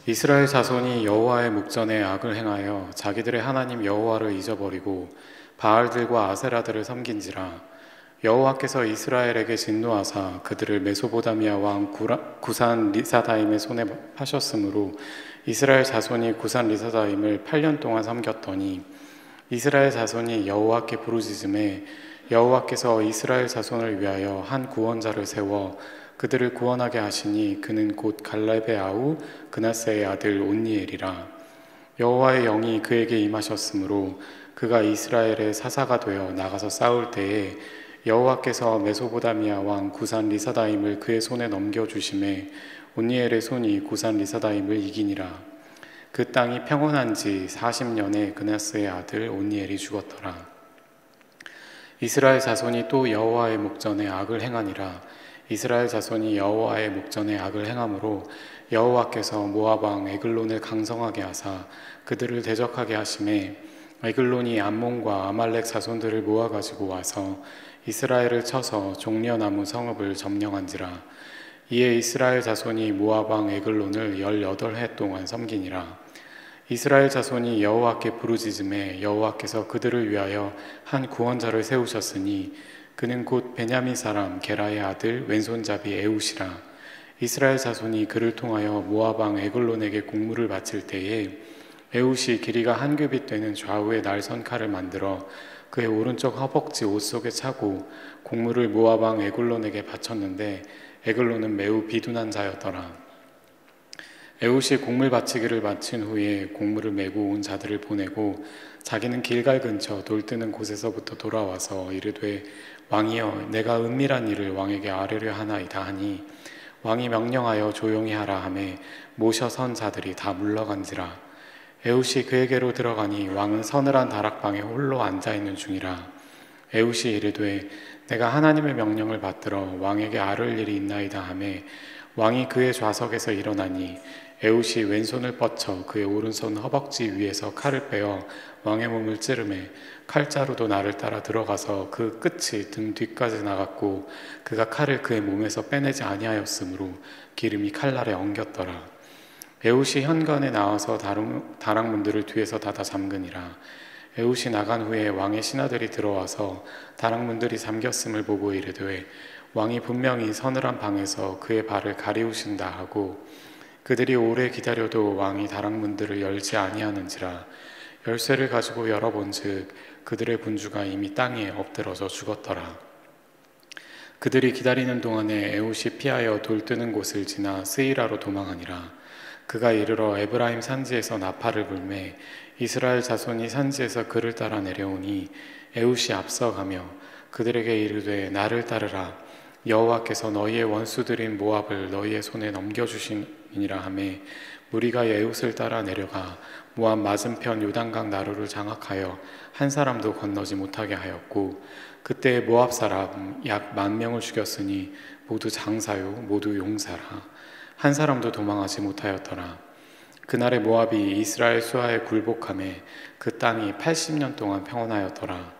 이스라엘 자손이 여호와의 목전에 악을 행하여 자기들의 하나님 여호와를 잊어버리고 바알들과 아세라들을 섬긴지라. 여호와께서 이스라엘에게 진노하사 그들을 메소보다미아 왕 구산 리사다임의 손에 파셨으므로 이스라엘 자손이 구산 리사다임을 8년 동안 섬겼더니 이스라엘 자손이 여호와께 부르짖음에 여호와께서 이스라엘 자손을 위하여 한 구원자를 세워 그들을 구원하게 하시니 그는 곧 갈렙의 아우 그나스의 아들 온니엘이라. 여호와의 영이 그에게 임하셨으므로 그가 이스라엘의 사사가 되어 나가서 싸울 때에 여호와께서 메소보다미아 왕 구산 리사다임을 그의 손에 넘겨주심에 온니엘의 손이 구산 리사다임을 이기니라. 그 땅이 평온한 지 40년에 그나스의 아들 온니엘이 죽었더라. 이스라엘 자손이 또 여호와의 목전에 악을 행하니라. 이스라엘 자손이 여호와의 목전에 악을 행함으로 여호와께서 모압 왕 에글론을 강성하게 하사 그들을 대적하게 하심에 에글론이 암몬과 아말렉 자손들을 모아가지고 와서 이스라엘을 쳐서 종려나무 성읍을 점령한지라. 이에 이스라엘 자손이 모압 왕 에글론을 18해 동안 섬기니라. 이스라엘 자손이 여호와께 부르짖음에 여호와께서 그들을 위하여 한 구원자를 세우셨으니 그는 곧 베냐민 사람 게라의 아들 왼손잡이 에웃이라. 이스라엘 자손이 그를 통하여 모압 왕 에글론에게 공물을 바칠 때에 에웃이 길이가 한 규빗 되는 좌우의 날선 칼을 만들어 그의 오른쪽 허벅지 옷 속에 차고 공물을 모압 왕 에글론에게 바쳤는데 에글론은 매우 비둔한 자였더라. 에웃이 공물 바치기를 마친 후에 공물을 메고 온 자들을 보내고 자기는 길갈 근처 돌 뜨는 곳에서부터 돌아와서 이르되 왕이여 내가 은밀한 일을 왕에게 아뢰려 하나이다 하니 왕이 명령하여 조용히 하라 하매 모셔 선 자들이 다 물러간지라. 에웃이 그에게로 들어가니 왕은 서늘한 다락방에 홀로 앉아있는 중이라. 에웃이 이르되 내가 하나님의 명령을 받들어 왕에게 아뢰을 일이 있나이다 하매 왕이 그의 좌석에서 일어나니 에웃이 왼손을 뻗쳐 그의 오른손 허벅지 위에서 칼을 빼어 왕의 몸을 찌르매 칼자루도 나를 따라 들어가서 그 끝이 등 뒤까지 나갔고 그가 칼을 그의 몸에서 빼내지 아니하였으므로 기름이 칼날에 엉겼더라. 에웃이 현관에 나와서 다락문들을 뒤에서 닫아 잠그니라. 에웃이 나간 후에 왕의 신하들이 들어와서 다락문들이 잠겼음을 보고 이르되 왕이 분명히 서늘한 방에서 그의 발을 가리우신다 하고 그들이 오래 기다려도 왕이 다락문들을 열지 아니하는지라. 열쇠를 가지고 열어본즉 그들의 군주가 이미 땅에 엎드러져 죽었더라. 그들이 기다리는 동안에 에웃이 피하여 돌 뜨는 곳을 지나 스이라로 도망하니라. 그가 이르러 에브라임 산지에서 나팔을 불매 이스라엘 자손이 산지에서 그를 따라 내려오니 에웃이 앞서가며 그들에게 이르되 나를 따르라. 여호와께서 너희의 원수들인 모압을 너희의 손에 넘겨주시니라 하매 무리가 에웃을 따라 내려가 모압 맞은편 요단강 나루를 장악하여 한 사람도 건너지 못하게 하였고 그때 모압 사람 약 10,000명을 죽였으니 모두 장사요 모두 용사라. 한 사람도 도망하지 못하였더라. 그날에 모압이 이스라엘 수하에 굴복하매 그 땅이 80년 동안 평온하였더라.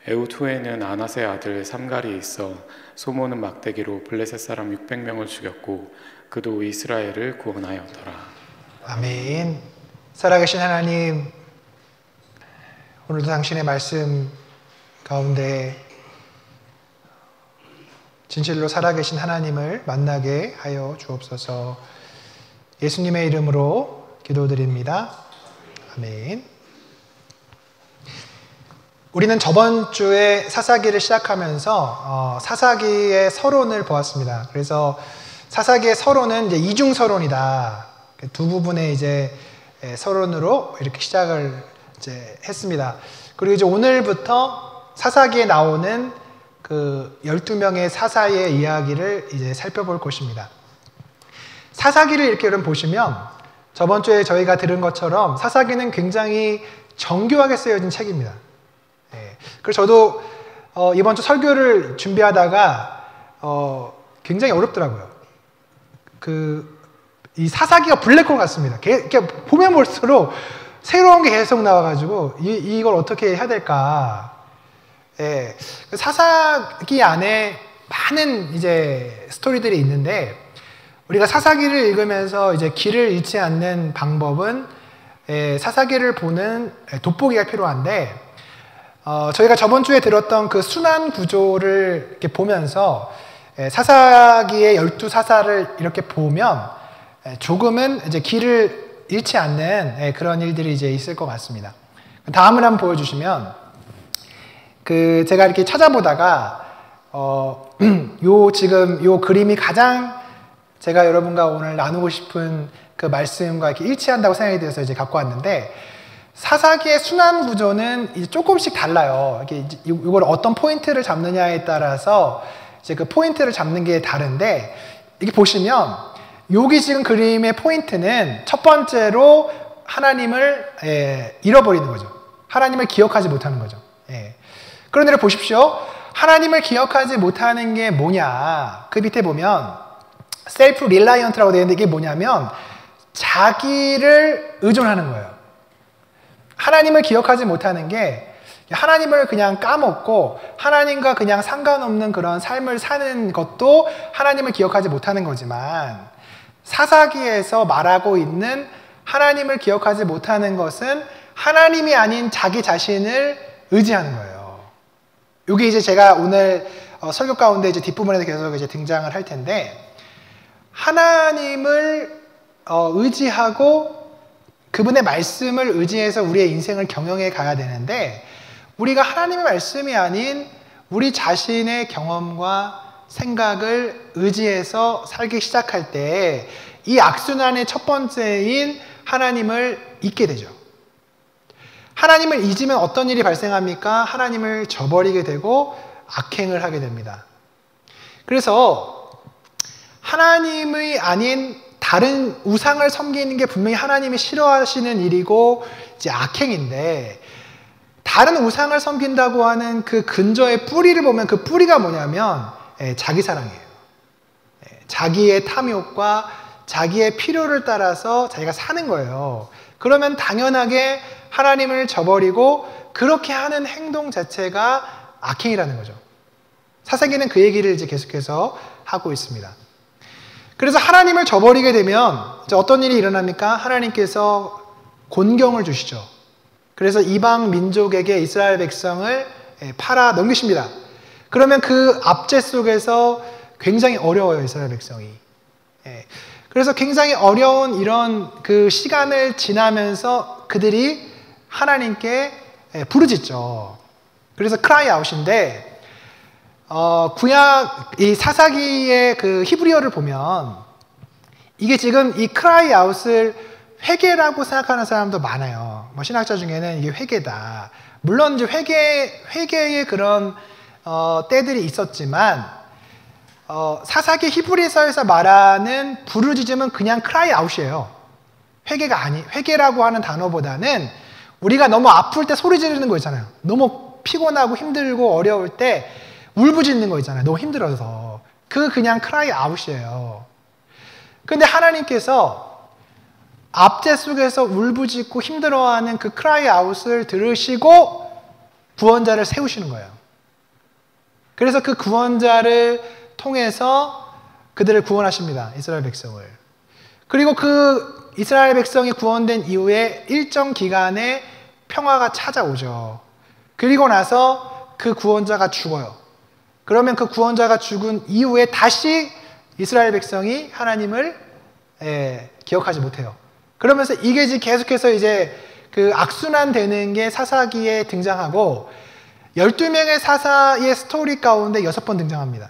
에웃 후에는 아낫의 아들 삼갈이 있어 소모는 막대기로 블레셋 사람 600명을 죽였고 그도 이스라엘을 구원하였더라. 아멘. 살아계신 하나님, 오늘도 당신의 말씀 가운데 진실로 살아계신 하나님을 만나게 하여 주옵소서. 예수님의 이름으로 기도드립니다. 아멘. 우리는 저번 주에 사사기를 시작하면서 사사기의 서론을 보았습니다. 그래서 사사기의 서론은 이제 이중 서론이다. 두 부분의 이제 서론으로 이렇게 시작을 이제 했습니다. 그리고 이제 오늘부터 사사기에 나오는 그 12명의 사사의 이야기를 이제 살펴볼 것입니다. 사사기를 이렇게 여러분 보시면 저번 주에 저희가 들은 것처럼 사사기는 굉장히 정교하게 쓰여진 책입니다. 그래서 저도 이번 주 설교를 준비하다가 굉장히 어렵더라고요. 이 사사기가 블랙홀 같습니다. 이렇게 보면 볼수록 새로운 게 계속 나와가지고 이걸 어떻게 해야 될까? 사사기 안에 많은 이제 스토리들이 있는데 우리가 사사기를 읽으면서 이제 길을 잃지 않는 방법은 사사기를 보는 돋보기가 필요한데, 저희가 저번 주에 들었던 그 순환 구조를 이렇게 보면서 사사기의 12사사를 이렇게 보면 조금은 이제 길을 잃지 않는 그런 일들이 이제 있을 것 같습니다. 다음을 한번 보여주시면, 제가 이렇게 찾아보다가 지금 요 그림이 가장 제가 여러분과 오늘 나누고 싶은 그 말씀과 이렇게 일치한다고 생각이 들어서 이제 갖고 왔는데, 사사기의 순환 구조는 이제 조금씩 달라요. 이걸 어떤 포인트를 잡느냐에 따라서 이제 그 포인트를 잡는 게 다른데, 이게 보시면 여기 지금 그림의 포인트는 첫 번째로 하나님을 잃어버리는 거죠. 하나님을 기억하지 못하는 거죠. 그런데 보십시오. 하나님을 기억하지 못하는 게 뭐냐? 그 밑에 보면 셀프 릴라이언트라고 되어 있는데, 이게 뭐냐면 자기를 의존하는 거예요. 하나님을 기억하지 못하는 게 하나님을 그냥 까먹고 하나님과 그냥 상관없는 그런 삶을 사는 것도 하나님을 기억하지 못하는 거지만, 사사기에서 말하고 있는 하나님을 기억하지 못하는 것은 하나님이 아닌 자기 자신을 의지하는 거예요. 이게 이제 제가 오늘 설교 가운데 이제 뒷부분에서 계속 이제 등장을 할 텐데, 하나님을 의지하고 그분의 말씀을 의지해서 우리의 인생을 경영해 가야 되는데, 우리가 하나님의 말씀이 아닌 우리 자신의 경험과 생각을 의지해서 살기 시작할 때 이 악순환의 첫 번째인 하나님을 잊게 되죠. 하나님을 잊으면 어떤 일이 발생합니까? 하나님을 저버리게 되고 악행을 하게 됩니다. 그래서 하나님이 아닌 다른 우상을 섬기는 게 분명히 하나님이 싫어하시는 일이고 이제 악행인데, 다른 우상을 섬긴다고 하는 그 근저의 뿌리를 보면 그 뿌리가 뭐냐면 자기 사랑이에요. 자기의 탐욕과 자기의 필요를 따라서 자기가 사는 거예요. 그러면 당연하게 하나님을 저버리고 그렇게 하는 행동 자체가 악행이라는 거죠. 사사기는 그 얘기를 이제 계속해서 하고 있습니다. 그래서 하나님을 저버리게 되면 이제 어떤 일이 일어납니까? 하나님께서 곤경을 주시죠. 그래서 이방 민족에게 이스라엘 백성을 팔아 넘기십니다. 그러면 그 압제 속에서 굉장히 어려워요, 이스라엘 백성이. 그래서 굉장히 어려운 이런 그 시간을 지나면서 그들이 하나님께 부르짖죠. 그래서 크라이 아웃인데, 구약 이 사사기의 그 히브리어를 보면 이게 지금 이 크라이 아웃을 회개라고 생각하는 사람도 많아요. 뭐 신학자 중에는 이게 회개다. 물론 이제 회개의 그런 때들이 있었지만, 사사기 히브리서에서 말하는 부르짖음은 그냥 크라이 아웃이에요. 회개라고 하는 단어보다는 우리가 너무 아플 때 소리 지르는 거 있잖아요. 너무 피곤하고 힘들고 어려울 때 울부짖는 거 있잖아요. 너무 힘들어서. 그냥 크라이 아웃이에요. 근데 하나님께서 압제 속에서 울부짖고 힘들어하는 그 크라이 아웃을 들으시고 구원자를 세우시는 거예요. 그래서 그 구원자를 통해서 그들을 구원하십니다. 이스라엘 백성을. 그리고 그 이스라엘 백성이 구원된 이후에 일정 기간의 평화가 찾아오죠. 그리고 나서 그 구원자가 죽어요. 그러면 그 구원자가 죽은 이후에 다시 이스라엘 백성이 하나님을 기억하지 못해요. 그러면서 이게 이제 계속해서 이제 그 악순환 되는 게 사사기에 등장하고, 12명의 사사의 스토리 가운데 6번 등장합니다.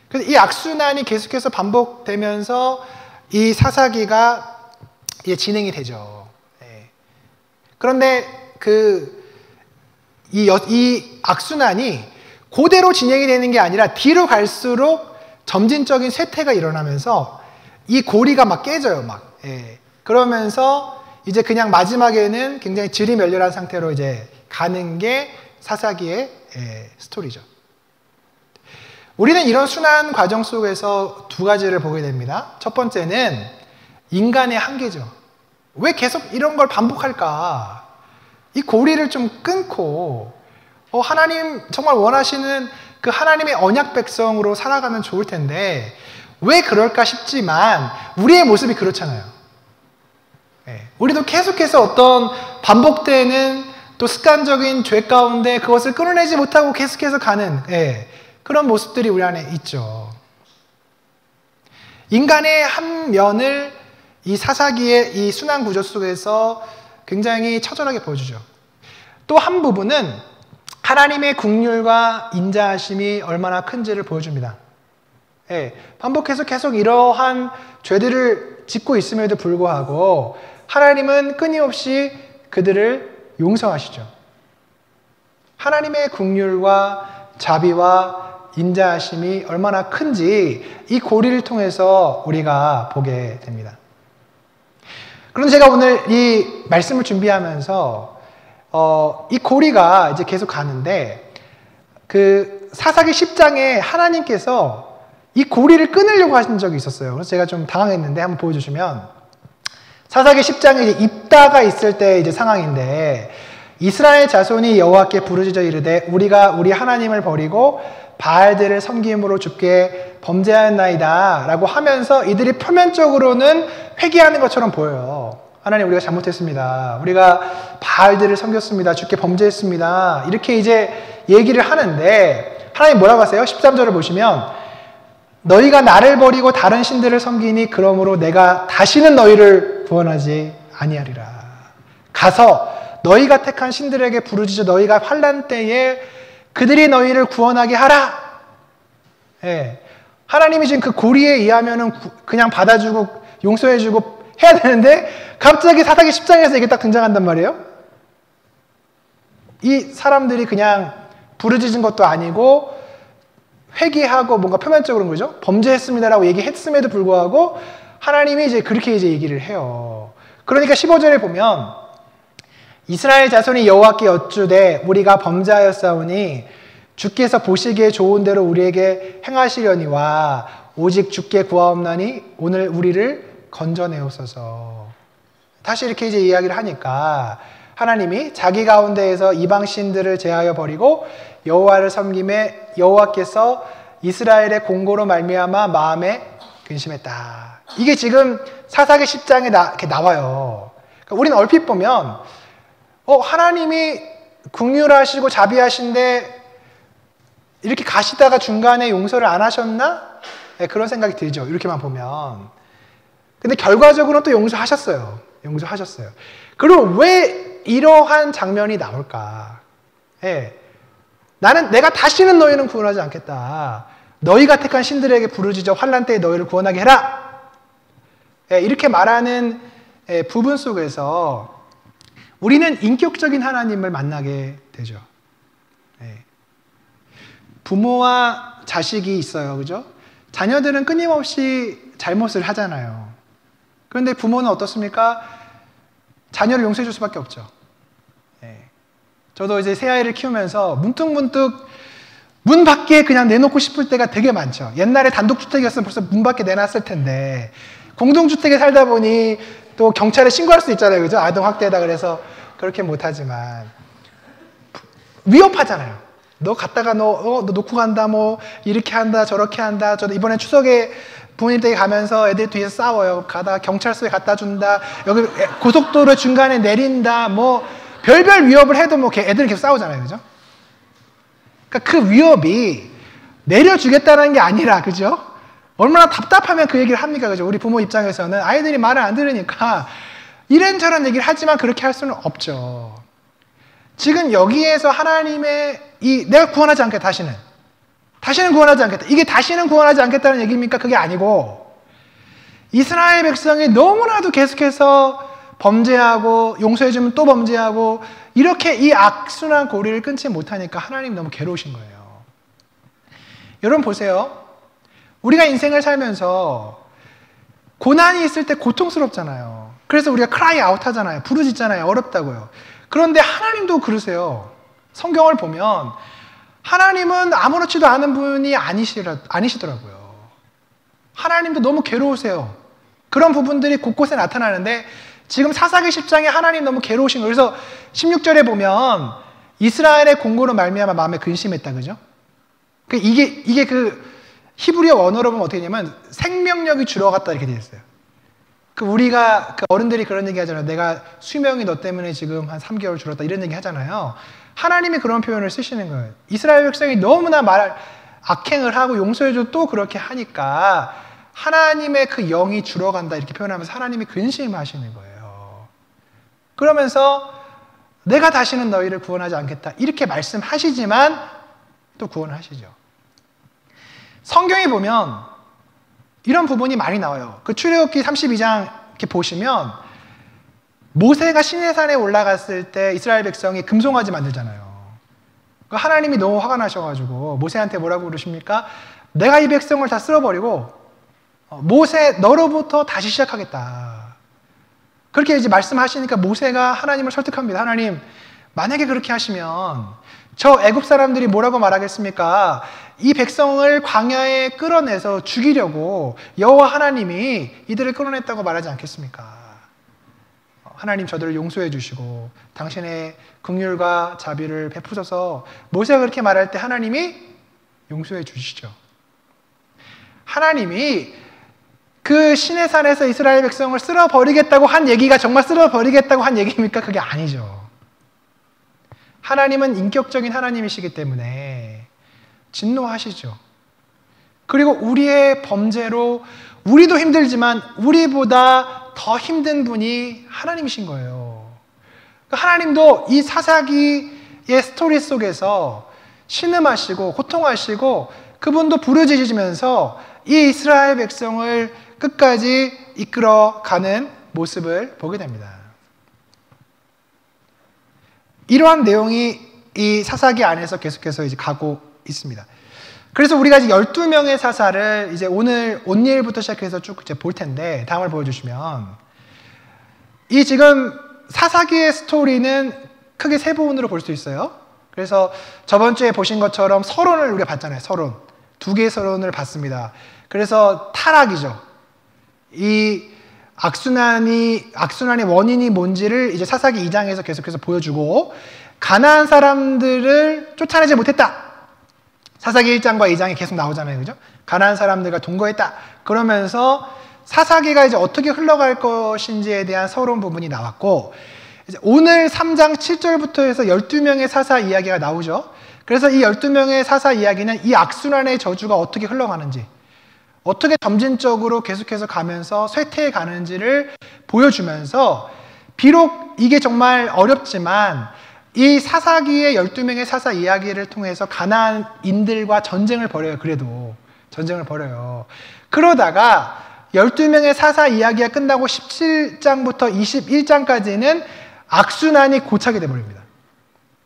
그래서 이 악순환이 계속해서 반복되면서 이 사사기가 진행이 되죠. 그런데 이 악순환이 그대로 진행이 되는 게 아니라 뒤로 갈수록 점진적인 쇠퇴가 일어나면서 이 고리가 막 깨져요, 막. 그러면서 이제 그냥 마지막에는 굉장히 질이멸렬한 상태로 이제 가는 게 사사기의 스토리죠. 우리는 이런 순환 과정 속에서 두 가지를 보게 됩니다. 첫 번째는 인간의 한계죠. 왜 계속 이런 걸 반복할까? 이 고리를 좀 끊고 하나님 정말 원하시는 그 하나님의 언약 백성으로 살아가면 좋을 텐데 왜 그럴까 싶지만 우리의 모습이 그렇잖아요. 우리도 계속해서 어떤 반복되는 또 습관적인 죄 가운데 그것을 끊어내지 못하고 계속해서 가는 그런 모습들이 우리 안에 있죠. 인간의 한 면을 이 사사기의 이 순환 구조 속에서 굉장히 처절하게 보여주죠. 또 한 부분은 하나님의 긍휼과 인자하심이 얼마나 큰지를 보여줍니다. 반복해서 계속 이러한 죄들을 짓고 있음에도 불구하고 하나님은 끊임없이 그들을 용서하시죠. 하나님의 긍휼과 자비와 인자하심이 얼마나 큰지 이 고리를 통해서 우리가 보게 됩니다. 그런데 제가 오늘 이 말씀을 준비하면서 이 고리가 이제 계속 가는데 그 사사기 10장에 하나님께서 이 고리를 끊으려고 하신 적이 있었어요. 그래서 제가 좀 당황했는데 한번 보여주시면 사사기 10장에 이제 입다가 있을 때 이제 상황인데 이스라엘 자손이 여호와께 부르짖어 이르되 우리가 우리 하나님을 버리고 바알들을 섬김으로 주께 범죄하였나이다 라고 하면서 이들이 표면적으로는 회개하는 것처럼 보여요. 하나님 우리가 잘못했습니다. 우리가 바알들을 섬겼습니다. 주께 범죄했습니다. 이렇게 이제 얘기를 하는데 하나님 뭐라고 하세요? 13절을 보시면 너희가 나를 버리고 다른 신들을 섬기니 그러므로 내가 다시는 너희를 구원하지 아니하리라. 가서 너희가 택한 신들에게 부르짖어 너희가 환난 때에 그들이 너희를 구원하게 하라. 하나님이 지금 그 고리에 의하면은 그냥 받아주고 용서해주고 해야 되는데 갑자기 사사기 10장에서 이게 딱 등장한단 말이에요. 이 사람들이 그냥 부르짖은 것도 아니고 회개하고 뭔가 표면적으로 그러죠. 범죄했습니다라고 얘기했음에도 불구하고 하나님이 이제 그렇게 이제 얘기를 해요. 그러니까 15절에 보면 이스라엘 자손이 여호와께 여쭈되 우리가 범죄하였사오니 주께서 보시기에 좋은 대로 우리에게 행하시려니와 오직 주께 구하옵나니 오늘 우리를 건져내옵소서. 다시 이렇게 이제 이야기를 하니까 하나님이 자기 가운데에서 이방 신들을 제하여 버리고 여호와를 섬김에 여호와께서 이스라엘의 공고로 말미암아 마음에 근심했다. 이게 지금 사사기 10장에 이렇게 나와요. 그러니까 우리는 얼핏 보면 하나님이 긍휼하시고 자비하신데 이렇게 가시다가 중간에 용서를 안 하셨나? 그런 생각이 들죠. 이렇게만 보면. 근데 결과적으로는 또 용서하셨어요. 용서하셨어요. 그럼 왜 이러한 장면이 나올까? 내가 다시는 너희는 구원하지 않겠다. 너희가 택한 신들에게 부르짖어 환난 때에 너희를 구원하게 해라. 이렇게 말하는 부분 속에서 우리는 인격적인 하나님을 만나게 되죠. 부모와 자식이 있어요. 그죠? 자녀들은 끊임없이 잘못을 하잖아요. 그런데 부모는 어떻습니까? 자녀를 용서해 줄 수밖에 없죠. 저도 이제 새아이를 키우면서 문득문득 문 밖에 그냥 내놓고 싶을 때가 되게 많죠. 옛날에 단독주택이었으면 벌써 문 밖에 내놨을 텐데 공동주택에 살다 보니 또 경찰에 신고할 수 있잖아요. 그죠? 아동학대다 그래서 그렇게 못하지만 위협하잖아요. 너 갔다가 너 놓고 간다, 뭐 이렇게 한다, 저렇게 한다. 저도 이번에 추석에 부모님 댁에 가면서 애들 뒤에서 싸워요. 가다가 경찰서에 갖다 준다. 여기 고속도로 중간에 내린다. 뭐 별별 위협을 해도 뭐 애들은 계속 싸우잖아요. 그죠? 그러니까 그 위협이 내려주겠다는 게 아니라, 그죠? 얼마나 답답하면 그 얘기를 합니까? 그죠? 우리 부모 입장에서는 아이들이 말을 안 들으니까 이런저런 얘기를 하지만 그렇게 할 수는 없죠. 지금 여기에서 하나님의 내가 구원하지 않겠다, 다시는 구원하지 않겠다. 이게 다시는 구원하지 않겠다는 얘기입니까? 그게 아니고 이스라엘 백성이 너무나도 계속해서 범죄하고 용서해주면 또 범죄하고 이렇게 이 악순환 고리를 끊지 못하니까 하나님이 너무 괴로우신 거예요. 여러분 보세요. 우리가 인생을 살면서 고난이 있을 때 고통스럽잖아요. 그래서 우리가 크라이 아웃 하잖아요. 부르짖잖아요. 어렵다고요. 그런데 하나님도 그러세요. 성경을 보면 하나님은 아무렇지도 않은 분이 아니시더라고요. 하나님도 너무 괴로우세요. 그런 부분들이 곳곳에 나타나는데 지금 사사기 10장에 하나님 너무 괴로우신 거예요. 그래서 16절에 보면 이스라엘의 공고로 말미암아 마음에 근심했다. 그죠? 이게 히브리어 원어로 보면 어떻게 되냐면 생명력이 줄어갔다 이렇게 되어 있어요. 우리가 어른들이 그런 얘기 하잖아요. 내가 수명이 너 때문에 지금 한 3개월 줄었다 이런 얘기 하잖아요. 하나님이 그런 표현을 쓰시는 거예요. 이스라엘 백성이 너무나 악행을 하고 용서해줘 또 그렇게 하니까 하나님의 그 영이 줄어간다 이렇게 표현하면서 하나님이 근심하시는 거예요. 그러면서 내가 다시는 너희를 구원하지 않겠다 이렇게 말씀하시지만 또 구원하시죠. 성경에 보면 이런 부분이 많이 나와요. 출애굽기 32장 이렇게 보시면 모세가 시내산에 올라갔을 때 이스라엘 백성이 금송아지 만들잖아요. 하나님이 너무 화가 나셔가지고 모세한테 뭐라고 그러십니까? 내가 이 백성을 다 쓸어버리고 모세 너로부터 다시 시작하겠다. 그렇게 이제 말씀하시니까 모세가 하나님을 설득합니다. 하나님, 만약에 그렇게 하시면 저 애굽 사람들이 뭐라고 말하겠습니까? 이 백성을 광야에 끌어내서 죽이려고 여호와 하나님이 이들을 끌어냈다고 말하지 않겠습니까? 하나님 저들을 용서해 주시고 당신의 긍휼과 자비를 베푸셔서 모세가 그렇게 말할 때 하나님이 용서해 주시죠. 하나님이 그 시내산에서 이스라엘 백성을 쓸어버리겠다고 한 얘기가 정말 쓸어버리겠다고 한 얘기입니까? 그게 아니죠. 하나님은 인격적인 하나님이시기 때문에 진노하시죠. 그리고 우리의 범죄로 우리도 힘들지만 우리보다 더 힘든 분이 하나님이신 거예요. 하나님도 이 사사기의 스토리 속에서 신음하시고 고통하시고 그분도 부르짖으시면서 이 이스라엘 백성을 끝까지 이끌어가는 모습을 보게 됩니다. 이러한 내용이 이 사사기 안에서 계속해서 이제 가고 있습니다. 그래서 우리가 이제 12명의 사사를 이제 오늘 온니엘부터 시작해서 쭉 이제 볼 텐데 다음을 보여주시면 이 지금 사사기의 스토리는 크게 세 부분으로 볼 수 있어요. 그래서 저번 주에 보신 것처럼 서론을 우리가 봤잖아요. 서론. 2개의 서론을 봤습니다. 그래서 타락이죠. 이 악순환의 원인이 뭔지를 이제 사사기 2장에서 계속해서 보여주고 가나안 사람들을 쫓아내지 못했다. 사사기 1장과 2장에 계속 나오잖아요. 그죠? 가나안 사람들과 동거했다. 그러면서 사사기가 이제 어떻게 흘러갈 것인지에 대한 서론 부분이 나왔고 이제 오늘 3장 7절부터 해서 12명의 사사 이야기가 나오죠. 그래서 이 12명의 사사 이야기는 이 악순환의 저주가 어떻게 흘러가는지 어떻게 점진적으로 계속해서 가면서 쇠퇴해 가는지를 보여주면서 비록 이게 정말 어렵지만 이 사사기의 12명의 사사 이야기를 통해서 가나안인들과 전쟁을 벌여요. 그래도 전쟁을 벌여요. 그러다가 12명의 사사 이야기가 끝나고 17장부터 21장까지는 악순환이 고착이 되어버립니다.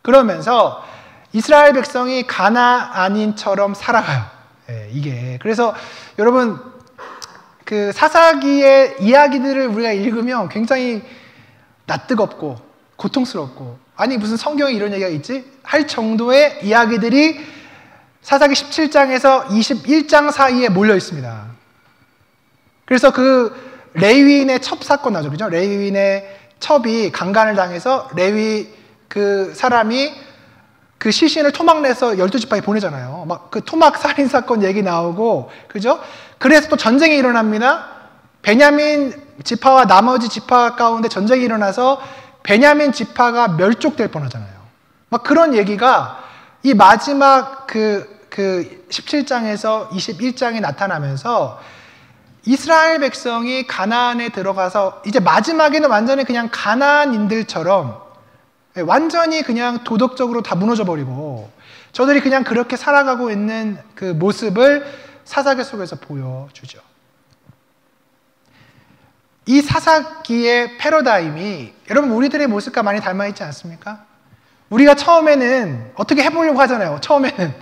그러면서 이스라엘 백성이 가나안인처럼 살아가요. 네, 이게. 그래서 여러분 그 사사기의 이야기들을 우리가 읽으면 굉장히 낯뜨겁고 고통스럽고 아니 무슨 성경에 이런 얘기가 있지? 할 정도의 이야기들이 사사기 17장에서 21장 사이에 몰려 있습니다. 그래서 그 레위인의 첩 사건 나죠. 그죠? 레위인의 첩이 강간을 당해서 레위 그 사람이 그 시신을 토막내서 12지파에 보내잖아요. 막 그 토막 살인 사건 얘기 나오고, 그죠? 그래서 또 전쟁이 일어납니다. 베냐민 지파와 나머지 지파 가운데 전쟁이 일어나서 베냐민 지파가 멸족될 뻔하잖아요. 막 그런 얘기가 이 마지막 그 17장에서 21장에 나타나면서 이스라엘 백성이 가나안에 들어가서 이제 마지막에는 완전히 그냥 가나안인들처럼 완전히 그냥 도덕적으로 다 무너져 버리고 저들이 그냥 그렇게 살아가고 있는 그 모습을 사사기 속에서 보여주죠. 이 사사기의 패러다임이 여러분 우리들의 모습과 많이 닮아있지 않습니까? 우리가 처음에는 어떻게 해보려고 하잖아요. 처음에는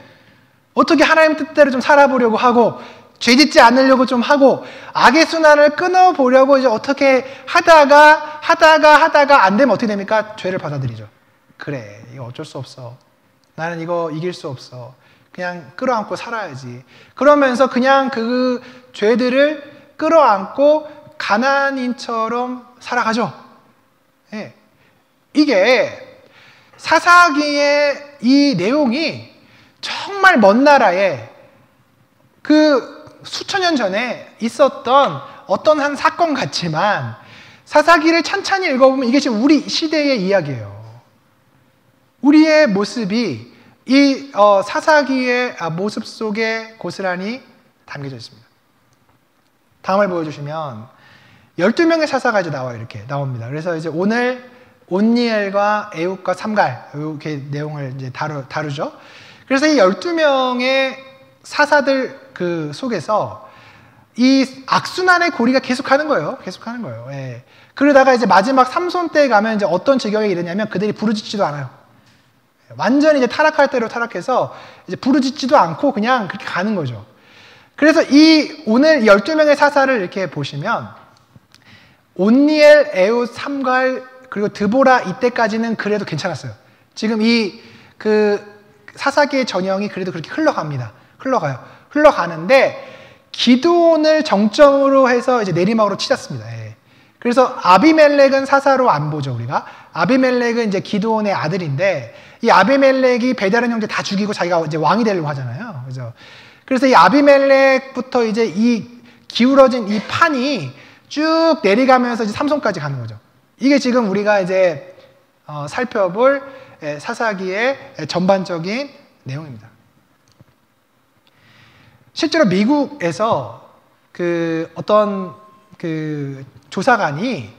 어떻게 하나님 뜻대로 좀 살아보려고 하고 죄짓지 않으려고 좀 하고 악의 순환을 끊어보려고 이제 어떻게 하다가 안 되면 어떻게 됩니까? 죄를 받아들이죠. 그래, 이거 어쩔 수 없어. 나는 이거 이길 수 없어. 그냥 끌어안고 살아야지. 그러면서 그냥 그 죄들을 끌어안고 가나안인처럼 살아가죠. 네. 이게 사사기의 이 내용이 정말 먼 나라에 그 수천 년 전에 있었던 어떤 한 사건 같지만 사사기를 찬찬히 읽어보면 이게 지금 우리 시대의 이야기예요. 우리의 모습이 이 사사기의 모습 속에 고스란히 담겨져 있습니다. 다음을 보여주시면 12명의 사사가 이제 이렇게 나옵니다. 그래서 이제 오늘 온니엘과 에웃과 삼갈 이렇게 내용을 이제 다루죠. 그래서 이 12명의 사사들 그 속에서 이 악순환의 고리가 계속하는 거예요. 계속하는 거예요. 예. 그러다가 이제 마지막 삼손 때 가면 이제 어떤 지경에 이르냐면 그들이 부르짖지도 않아요. 완전히 이제 타락할 대로 타락해서 이제 부르짖지도 않고 그냥 그렇게 가는 거죠. 그래서 이 오늘 12명의 사사를 이렇게 보시면 온니엘, 에웃, 삼갈 그리고 드보라 이때까지는 그래도 괜찮았어요. 지금 이 그 사사기의 전형이 그래도 그렇게 흘러갑니다. 흘러가는데 기드온을 정점으로 해서 이제 내리막으로 치닫습니다. 예. 그래서 아비멜렉은 사사로 안 보죠, 우리가. 아비멜렉은 이제 기드온의 아들인데 이 아비멜렉이 베다른 형제 다 죽이고 자기가 이제 왕이 되려고 하잖아요. 그래서 이 아비멜렉부터 이제 이 기울어진 이 판이 쭉 내려가면서 이제 삼손까지 가는 거죠. 이게 지금 우리가 이제 살펴볼 사사기의 전반적인 내용입니다. 실제로 미국에서 어떤 조사관이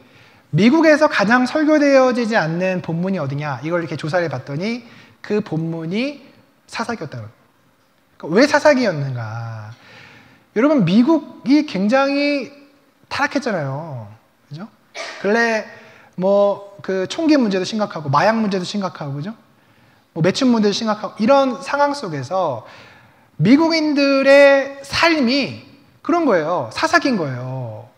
미국에서 가장 설교되어지지 않는 본문이 어디냐 이걸 이렇게 조사를 봤더니 그 본문이 사사기였다고요. 그러니까 왜 사사기였는가? 여러분 미국이 굉장히 타락했잖아요. 그죠? 근래 그 총기 문제도 심각하고 마약 문제도 심각하고 그죠? 매춘 문제도 심각하고 이런 상황 속에서 미국인들의 삶이 그런 거예요. 사사기인 거예요.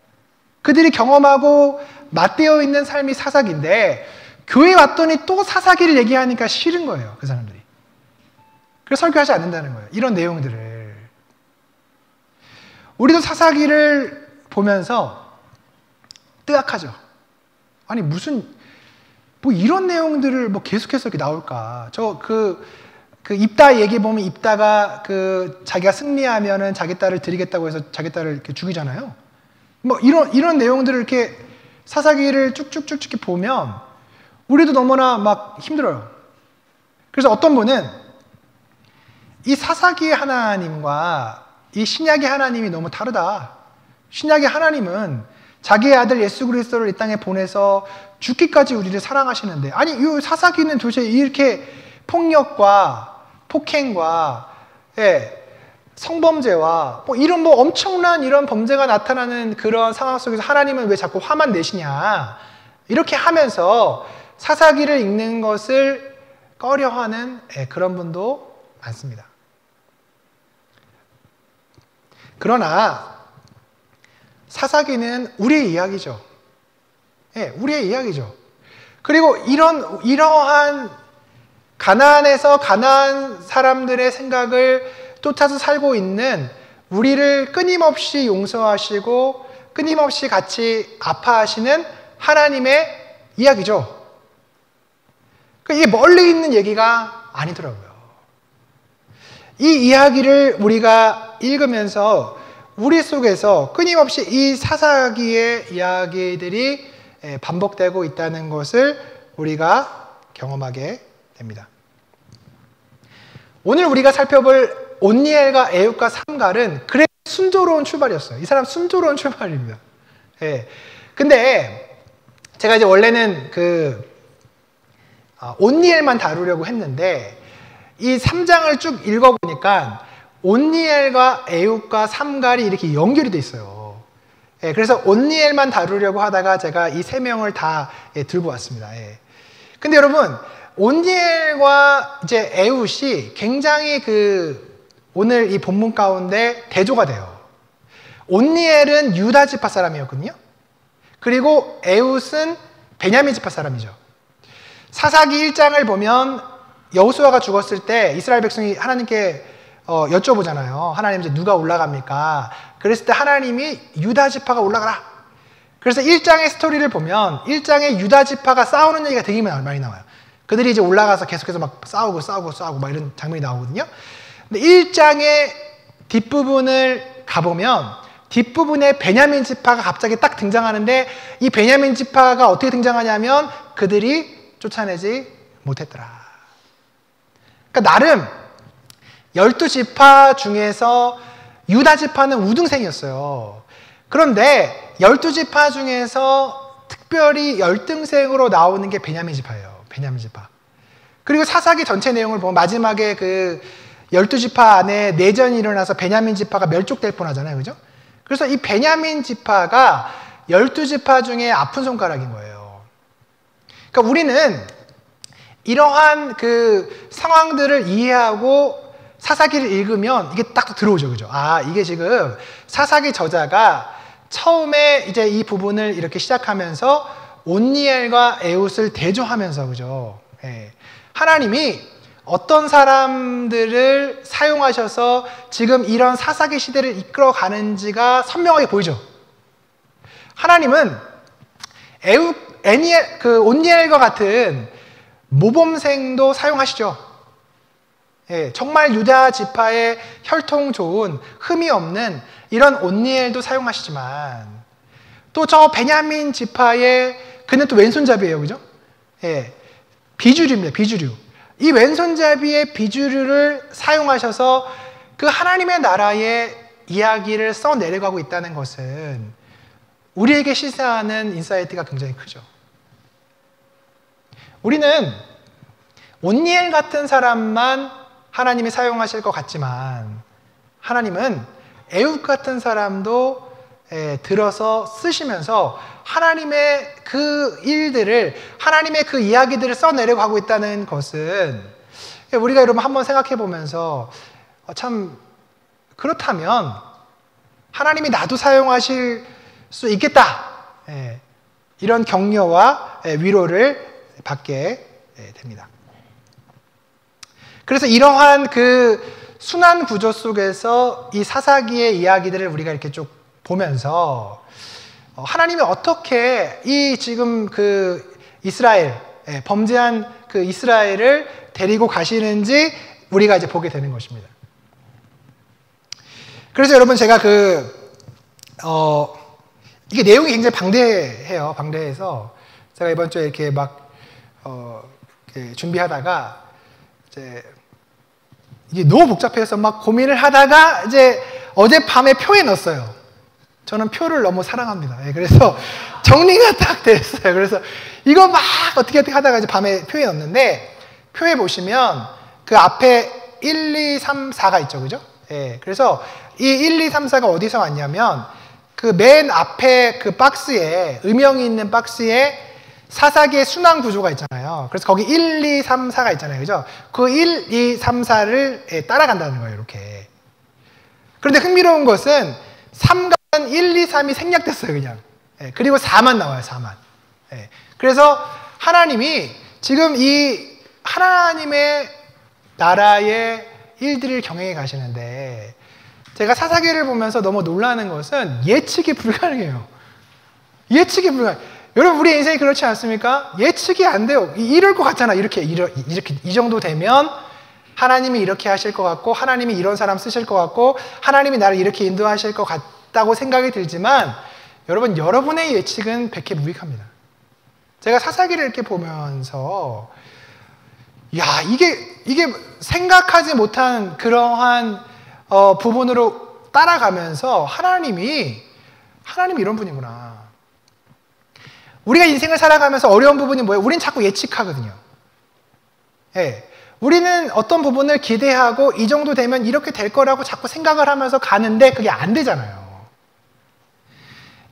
그들이 경험하고 맞대어 있는 삶이 사사기인데 교회에 왔더니 또 사사기를 얘기하니까 싫은 거예요. 그 사람들이. 그래서 설교하지 않는다는 거예요. 이런 내용들을. 우리도 사사기를 보면서 뜨악하죠. 아니 무슨 이런 내용들을 계속해서 이렇게 나올까. 입다 얘기 보면 입다가 자기가 승리하면은 자기 딸을 드리겠다고 해서 자기 딸을 이렇게 죽이잖아요. 이런 내용들을 이렇게 사사기를 쭉쭉쭉 이렇게 보면 우리도 너무나 막 힘들어요. 그래서 어떤 분은 이 사사기의 하나님과 이 신약의 하나님이 너무 다르다. 신약의 하나님은 자기의 아들 예수 그리스도를 이 땅에 보내서 죽기까지 우리를 사랑하시는데 아니 이 사사기는 도대체 이렇게 폭력과 폭행과 성범죄와 이런 엄청난 이런 범죄가 나타나는 그런 상황 속에서 하나님은 왜 자꾸 화만 내시냐 이렇게 하면서 사사기를 읽는 것을 꺼려하는 그런 분도 많습니다. 그러나 사사기는 우리의 이야기죠. 우리의 이야기죠. 그리고 이러한 가나안에서 가나안 사람들의 생각을 쫓아서 살고 있는 우리를 끊임없이 용서하시고 끊임없이 같이 아파하시는 하나님의 이야기죠. 이게 멀리 있는 얘기가 아니더라고요. 이 이야기를 우리가 읽으면서 우리 속에서 끊임없이 이 사사기의 이야기들이 반복되고 있다는 것을 우리가 경험하게 됩니다. 오늘 우리가 살펴볼 온니엘과 에웃과 삼갈은 그래 순조로운 출발이었어요. 이 사람 순조로운 출발입니다. 근데 제가 이제 원래는 온니엘만 다루려고 했는데 이 3장을 쭉 읽어보니까 온니엘과 에웃과 삼갈이 이렇게 연결이 돼 있어요. 그래서 온니엘만 다루려고 하다가 제가 이 3명을 다 들고 왔습니다. 근데 여러분 온니엘과 이제 에웃이 굉장히 오늘 이 본문 가운데 대조가 돼요. 온니엘은 유다 지파 사람이었거든요. 그리고 에웃은 베냐민 지파 사람이죠. 사사기 1장을 보면 여호수아가 죽었을 때 이스라엘 백성이 하나님께 여쭤보잖아요. 하나님 이제 누가 올라갑니까? 그랬을 때 하나님이 유다 지파가 올라가라. 그래서 1장의 스토리를 보면 1장에 유다 지파가 싸우는 얘기가 되게 많이 나와요. 그들이 이제 올라가서 계속해서 막 싸우고 막 이런 장면이 나오거든요. 근데 1장의 뒷부분을 가보면 뒷부분에 베냐민 지파가 갑자기 딱 등장하는데 이 베냐민 지파가 어떻게 등장하냐면 그들이 쫓아내지 못했더라. 그러니까 나름 12지파 중에서 유다 지파는 우등생이었어요. 그런데 12지파 중에서 특별히 열등생으로 나오는 게 베냐민 지파예요. 베냐민 지파. 그리고 사사기 전체 내용을 보면 마지막에 그 12지파 안에 내전이 일어나서 베냐민 지파가 멸족될 뻔하잖아요. 그죠? 그래서 이 베냐민 지파가 12지파 중에 아픈 손가락인 거예요. 그러니까 우리는 이러한 그 상황들을 이해하고 사사기를 읽으면 이게 딱 들어오죠. 그죠? 아, 이게 지금 사사기 저자가 처음에 이제 이 부분을 이렇게 시작하면서 온니엘과 에웃을 대조하면서, 그죠? 예. 하나님이 어떤 사람들을 사용하셔서 지금 이런 사사기 시대를 이끌어 가는지가 선명하게 보이죠. 하나님은 온니엘과 같은 모범생도 사용하시죠. 예, 정말 유다 지파의 혈통 좋은 흠이 없는 이런 온니엘도 사용하시지만 또 저 베냐민 지파의 그는 또 왼손잡이에요. 그죠? 예, 비주류입니다. 비주류. 이 왼손잡이의 비주류를 사용하셔서 그 하나님의 나라의 이야기를 써내려가고 있다는 것은 우리에게 시사하는 인사이트가 굉장히 크죠. 우리는 온니엘 같은 사람만 하나님이 사용하실 것 같지만 하나님은 에웃 같은 사람도 들어서 쓰시면서 하나님의 그 일들을, 하나님의 그 이야기들을 써내려고 하고 있다는 것은 우리가 여러분 한번 생각해 보면서 참 그렇다면 하나님이 나도 사용하실 수 있겠다, 이런 격려와 위로를 받게 됩니다. 그래서 이러한 그 순환 구조 속에서 이 사사기의 이야기들을 우리가 이렇게 쭉 보면서 하나님이 어떻게 이 지금 그 이스라엘, 범죄한 그 이스라엘을 데리고 가시는지 우리가 이제 보게 되는 것입니다. 그래서 여러분 제가 이게 내용이 굉장히 방대해요. 방대해서 제가 이번 주에 이렇게 막 이렇게 준비하다가 이제 이게 너무 복잡해서 막 고민을 하다가 이제 어젯밤에 표에 넣었어요. 저는 표를 너무 사랑합니다. 그래서 정리가 딱 됐어요. 그래서 이거 막 어떻게 하다가 이제 밤에 표에 넣었는데 표에 보시면 그 앞에 1, 2, 3, 4가 있죠. 그죠? 그래서 이 1, 2, 3, 4가 어디서 왔냐면 그 맨 앞에 그 박스에, 음영이 있는 박스에 사사기의 순환 구조가 있잖아요. 그래서 거기 1, 2, 3, 4가 있잖아요. 그죠? 그 1, 2, 3, 4를 따라간다는 거예요. 이렇게. 그런데 흥미로운 것은 3과 1, 2, 3이 생략됐어요. 그냥. 그리고 4만 나와요. 4만. 그래서 하나님이 지금 이 하나님의 나라의 일들을 경영해 가시는데 제가 사사기를 보면서 너무 놀라는 것은 예측이 불가능해요. 예측이 불가능해요. 여러분 우리 인생이 그렇지 않습니까? 예측이 안 돼요. 이럴 것 같잖아. 이렇게 이 정도 되면 하나님이 이렇게 하실 것 같고 하나님이 이런 사람 쓰실 것 같고 하나님이 나를 이렇게 인도하실 것 같다고 생각이 들지만 여러분 여러분의 예측은 백해무익합니다. 제가 사사기를 이렇게 보면서 야 이게 생각하지 못한 그러한 부분으로 따라가면서 하나님이 이런 분이구나. 우리가 인생을 살아가면서 어려운 부분이 뭐예요? 우린 자꾸 예측하거든요. 우리는 어떤 부분을 기대하고 이 정도 되면 이렇게 될 거라고 자꾸 생각을 하면서 가는데 그게 안 되잖아요.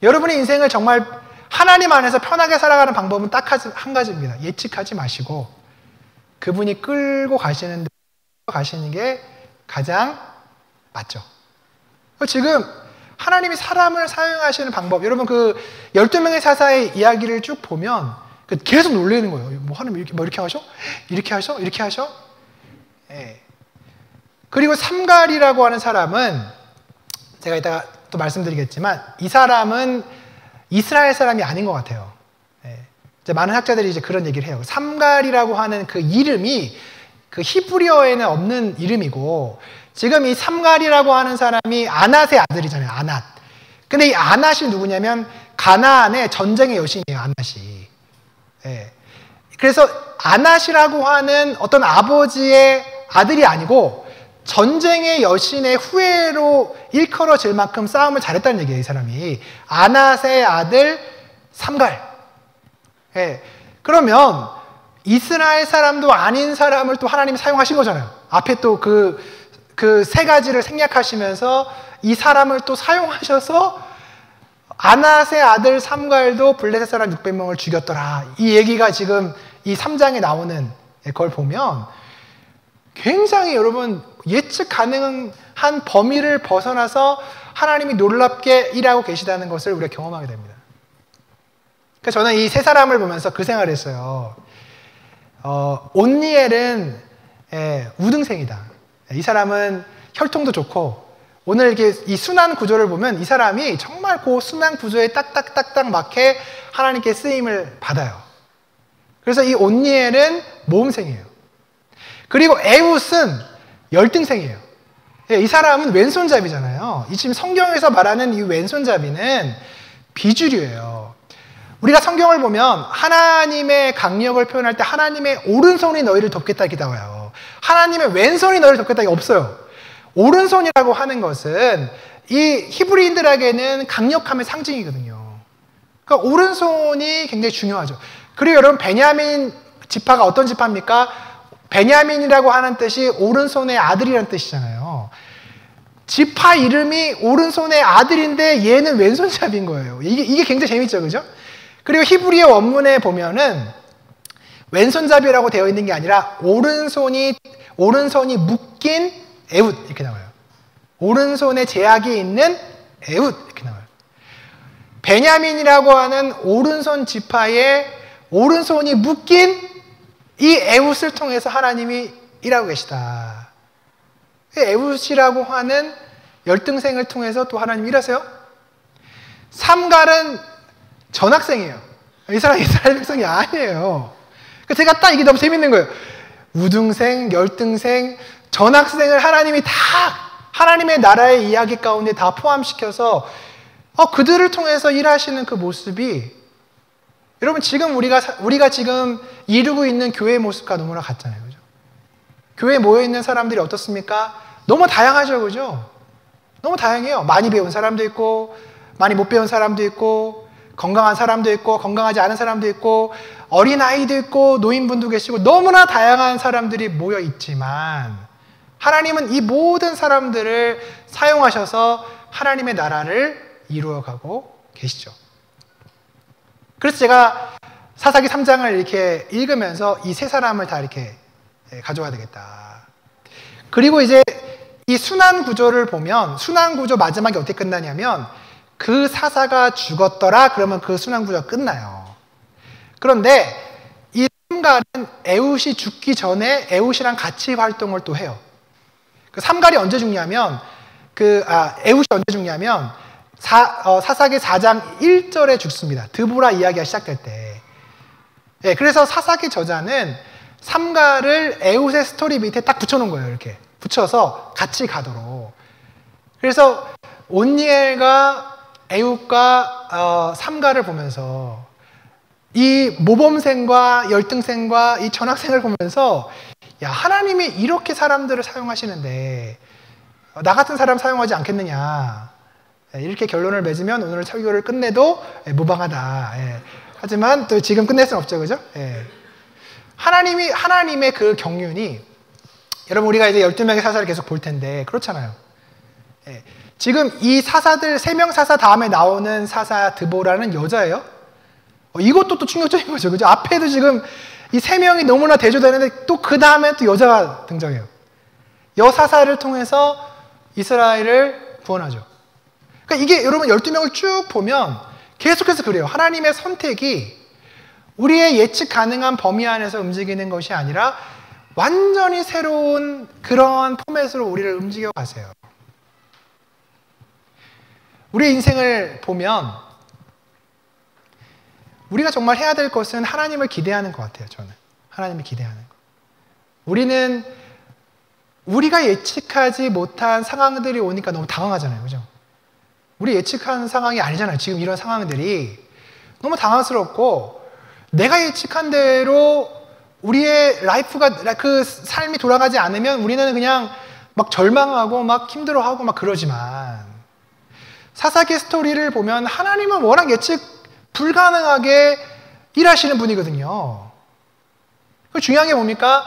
여러분의 인생을 정말 하나님 안에서 편하게 살아가는 방법은 딱 한 가지입니다. 예측하지 마시고 그분이 끌고 가시는 게 가장 맞죠. 지금 하나님이 사람을 사용하시는 방법, 여러분 그 12명의 사사의 이야기를 쭉 보면 계속 놀라는 거예요. 뭐 하나님 이렇게 하셔? 이렇게 하셔? 이렇게 하셔? 그리고 삼갈이라고 하는 사람은 제가 이따가 또 말씀드리겠지만 이 사람은 이스라엘 사람이 아닌 것 같아요. 이제 많은 학자들이 이제 그런 얘기를 해요. 삼갈이라고 하는 그 이름이 그 히브리어에는 없는 이름이고 지금 이 삼갈이라고 하는 사람이 아낫의 아들이잖아요. 아낫. 근데 이 아낫이 누구냐면 가나안의 전쟁의 여신이에요. 아낫이. 예. 그래서 아낫이라고 하는 어떤 아버지의 아들이 아니고 전쟁의 여신의 후예로 일컬어질 만큼 싸움을 잘했다는 얘기예요. 이 사람이. 아낫의 아들 삼갈. 예. 그러면 이스라엘 사람도 아닌 사람을 또 하나님이 사용하신 거잖아요. 앞에 또 그 세 가지를 생략하시면서 이 사람을 또 사용하셔서 아낫의 아들 삼갈도 블레셋 사람 600명을 죽였더라. 이 얘기가 지금 이 3장에 나오는 걸 보면 굉장히 여러분 예측 가능한 범위를 벗어나서 하나님이 놀랍게 일하고 계시다는 것을 우리가 경험하게 됩니다. 그래서 저는 이 세 사람을 보면서 그 생각을 했어요. 온니엘은 우등생이다. 이 사람은 혈통도 좋고 오늘 이렇게 이 순환 구조를 보면 이 사람이 정말 그 순환 구조에 딱딱딱딱 맞게 하나님께 쓰임을 받아요. 그래서 이 온니엘은 모험생이에요. 그리고 에훗은 열등생이에요. 이 사람은 왼손잡이잖아요. 이 지금 성경에서 말하는 이 왼손잡이는 비주류예요. 우리가 성경을 보면 하나님의 강력을 표현할 때 하나님의 오른손이 너희를 돕겠다 이렇게 나와요. 하나님의 왼손이 너희를 돕겠다 이게 없어요. 오른손이라고 하는 것은 이 히브리인들에게는 강력함의 상징이거든요. 그러니까 오른손이 굉장히 중요하죠. 그리고 여러분 베냐민 지파가 어떤 지파입니까? 베냐민이라고 하는 뜻이 오른손의 아들이라는 뜻이잖아요. 지파 이름이 오른손의 아들인데 얘는 왼손잡이인 거예요. 이게 굉장히 재밌죠, 그죠? 그리고 히브리어 원문에 보면은 왼손잡이라고 되어 있는 게 아니라 오른손이 묶인 에훗 이렇게 나와요. 오른손에 제약이 있는 에훗 이렇게 나와요. 베냐민이라고 하는 오른손 지파에 오른손이 묶인 이 에훗을 통해서 하나님이 일하고 계시다. 에훗이라고 하는 열등생을 통해서 또 하나님이 일하세요. 삼갈은 전학생이에요. 이 사람 이스라엘 백성이 아니에요. 제가 딱 이게 너무 재밌는 거예요. 우등생, 열등생, 전학생을 하나님이 다 하나님의 나라의 이야기 가운데 다 포함시켜서 그들을 통해서 일하시는 그 모습이 여러분 지금 우리가 지금 이루고 있는 교회의 모습과 너무나 같잖아요. 그죠? 교회에 모여있는 사람들이 어떻습니까? 너무 다양하죠. 그죠? 너무 다양해요. 많이 배운 사람도 있고 많이 못 배운 사람도 있고 건강한 사람도 있고 건강하지 않은 사람도 있고 어린아이도 있고 노인분도 계시고 너무나 다양한 사람들이 모여 있지만 하나님은 이 모든 사람들을 사용하셔서 하나님의 나라를 이루어가고 계시죠. 그래서 제가 사사기 3장을 이렇게 읽으면서 이 세 사람을 다 이렇게 가져와야 되겠다. 그리고 이제 이 순환 구조를 보면 순환 구조 마지막에 어떻게 끝나냐면 그 사사가 죽었더라 그러면 그 순환 구조가 끝나요. 그런데 이 삼갈은 에훗이 죽기 전에 에훗이랑 같이 활동을 또 해요. 그 삼갈이 언제 죽냐면 에훗이 언제 죽냐면 사사기 4장 1절에 죽습니다. 드보라 이야기가 시작될 때. 예, 그래서 사사기 저자는 삼갈을 에훗의 스토리 밑에 딱 붙여놓은 거예요. 이렇게 붙여서 같이 가도록. 그래서 온니엘과 에훗과 삼갈을 보면서 이 모범생과 열등생과 이 전학생을 보면서 야 하나님이 이렇게 사람들을 사용하시는데 나 같은 사람 사용하지 않겠느냐 이렇게 결론을 맺으면 오늘 설교를 끝내도 무방하다. 하지만 또 지금 끝낼 수는 없죠, 그죠? 하나님의 그 경륜이 여러분 우리가 이제 12명의 사사를 계속 볼 텐데 그렇잖아요. 지금 이 사사들 3명 사사 다음에 나오는 사사 드보라는 여자예요. 이것도 또 충격적인 거죠, 그죠? 앞에도 지금 이 3명이 너무나 대조되는데 또 그 다음에 또 여자가 등장해요. 여사사를 통해서 이스라엘을 구원하죠. 그러니까 이게 여러분 12명을 쭉 보면 계속해서 그래요. 하나님의 선택이 우리의 예측 가능한 범위 안에서 움직이는 것이 아니라 완전히 새로운 그런 포맷으로 우리를 움직여 가세요. 우리의 인생을 보면 우리가 정말 해야 될 것은 하나님을 기대하는 것 같아요. 저는 하나님을 기대하는 것. 우리는 우리가 예측하지 못한 상황들이 오니까 너무 당황하잖아요. 그죠? 우리 예측한 상황이 아니잖아요. 지금 이런 상황들이 너무 당황스럽고, 내가 예측한 대로 우리의 라이프가, 그 삶이 돌아가지 않으면 우리는 그냥 막 절망하고 막 힘들어하고 막 그러지만, 사사기 스토리를 보면 하나님은 워낙 예측 불가능하게 일하시는 분이거든요. 중요한 게 뭡니까?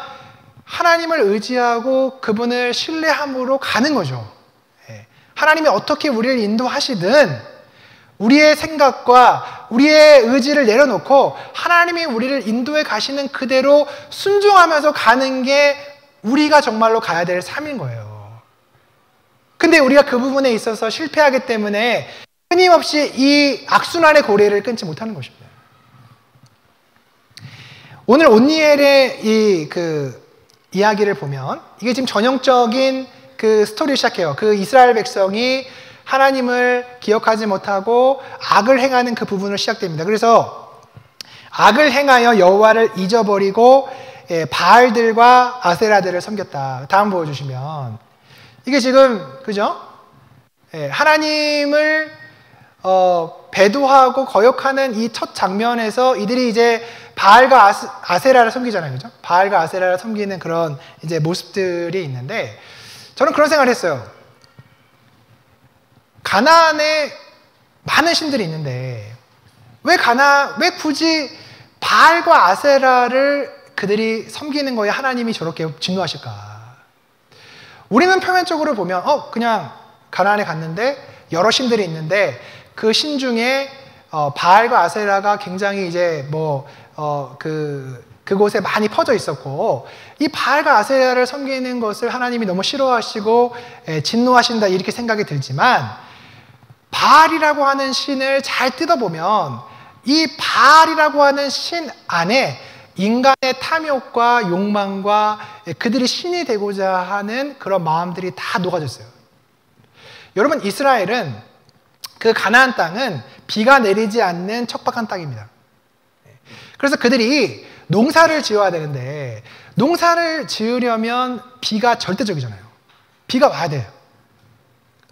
하나님을 의지하고 그분을 신뢰함으로 가는 거죠. 하나님이 어떻게 우리를 인도하시든 우리의 생각과 우리의 의지를 내려놓고 하나님이 우리를 인도해 가시는 그대로 순종하면서 가는 게 우리가 정말로 가야 될 삶인 거예요. 근데 우리가 그 부분에 있어서 실패하기 때문에 끊임없이 이 악순환의 고리를 끊지 못하는 것입니다. 오늘 온니엘의 이야기를 보면 이게 지금 전형적인 그 스토리를 시작해요. 그 이스라엘 백성이 하나님을 기억하지 못하고 악을 행하는 그 부분을 시작됩니다. 그래서 악을 행하여 여호와를 잊어버리고 바알들과 아세라들을 섬겼다. 다음 보여주시면 이게 지금 그죠? 하나님을 배도하고 거역하는 이 첫 장면에서 이들이 이제 바알과 아세라를 섬기잖아요. 그죠? 바알과 아세라를 섬기는 그런 이제 모습들이 있는데, 저는 그런 생각을 했어요. 가나안에 많은 신들이 있는데 왜 굳이 바알과 아세라를 그들이 섬기는 거에 하나님이 저렇게 진노하실까? 우리는 표면적으로 보면 그냥 가나안에 갔는데 여러 신들이 있는데 그 신 중에 바알과 아세라가 굉장히 이제 그곳에 많이 퍼져 있었고, 이 바알과 아세라를 섬기는 것을 하나님이 너무 싫어하시고 진노하신다 이렇게 생각이 들지만, 바알이라고 하는 신을 잘 뜯어보면 이 바알이라고 하는 신 안에 인간의 탐욕과 욕망과 그들이 신이 되고자 하는 그런 마음들이 다 녹아져 있어요. 여러분, 이스라엘은 그 가나안 땅은 비가 내리지 않는 척박한 땅입니다. 그래서 그들이 농사를 지어야 되는데, 농사를 지으려면 비가 절대적이잖아요. 비가 와야 돼요.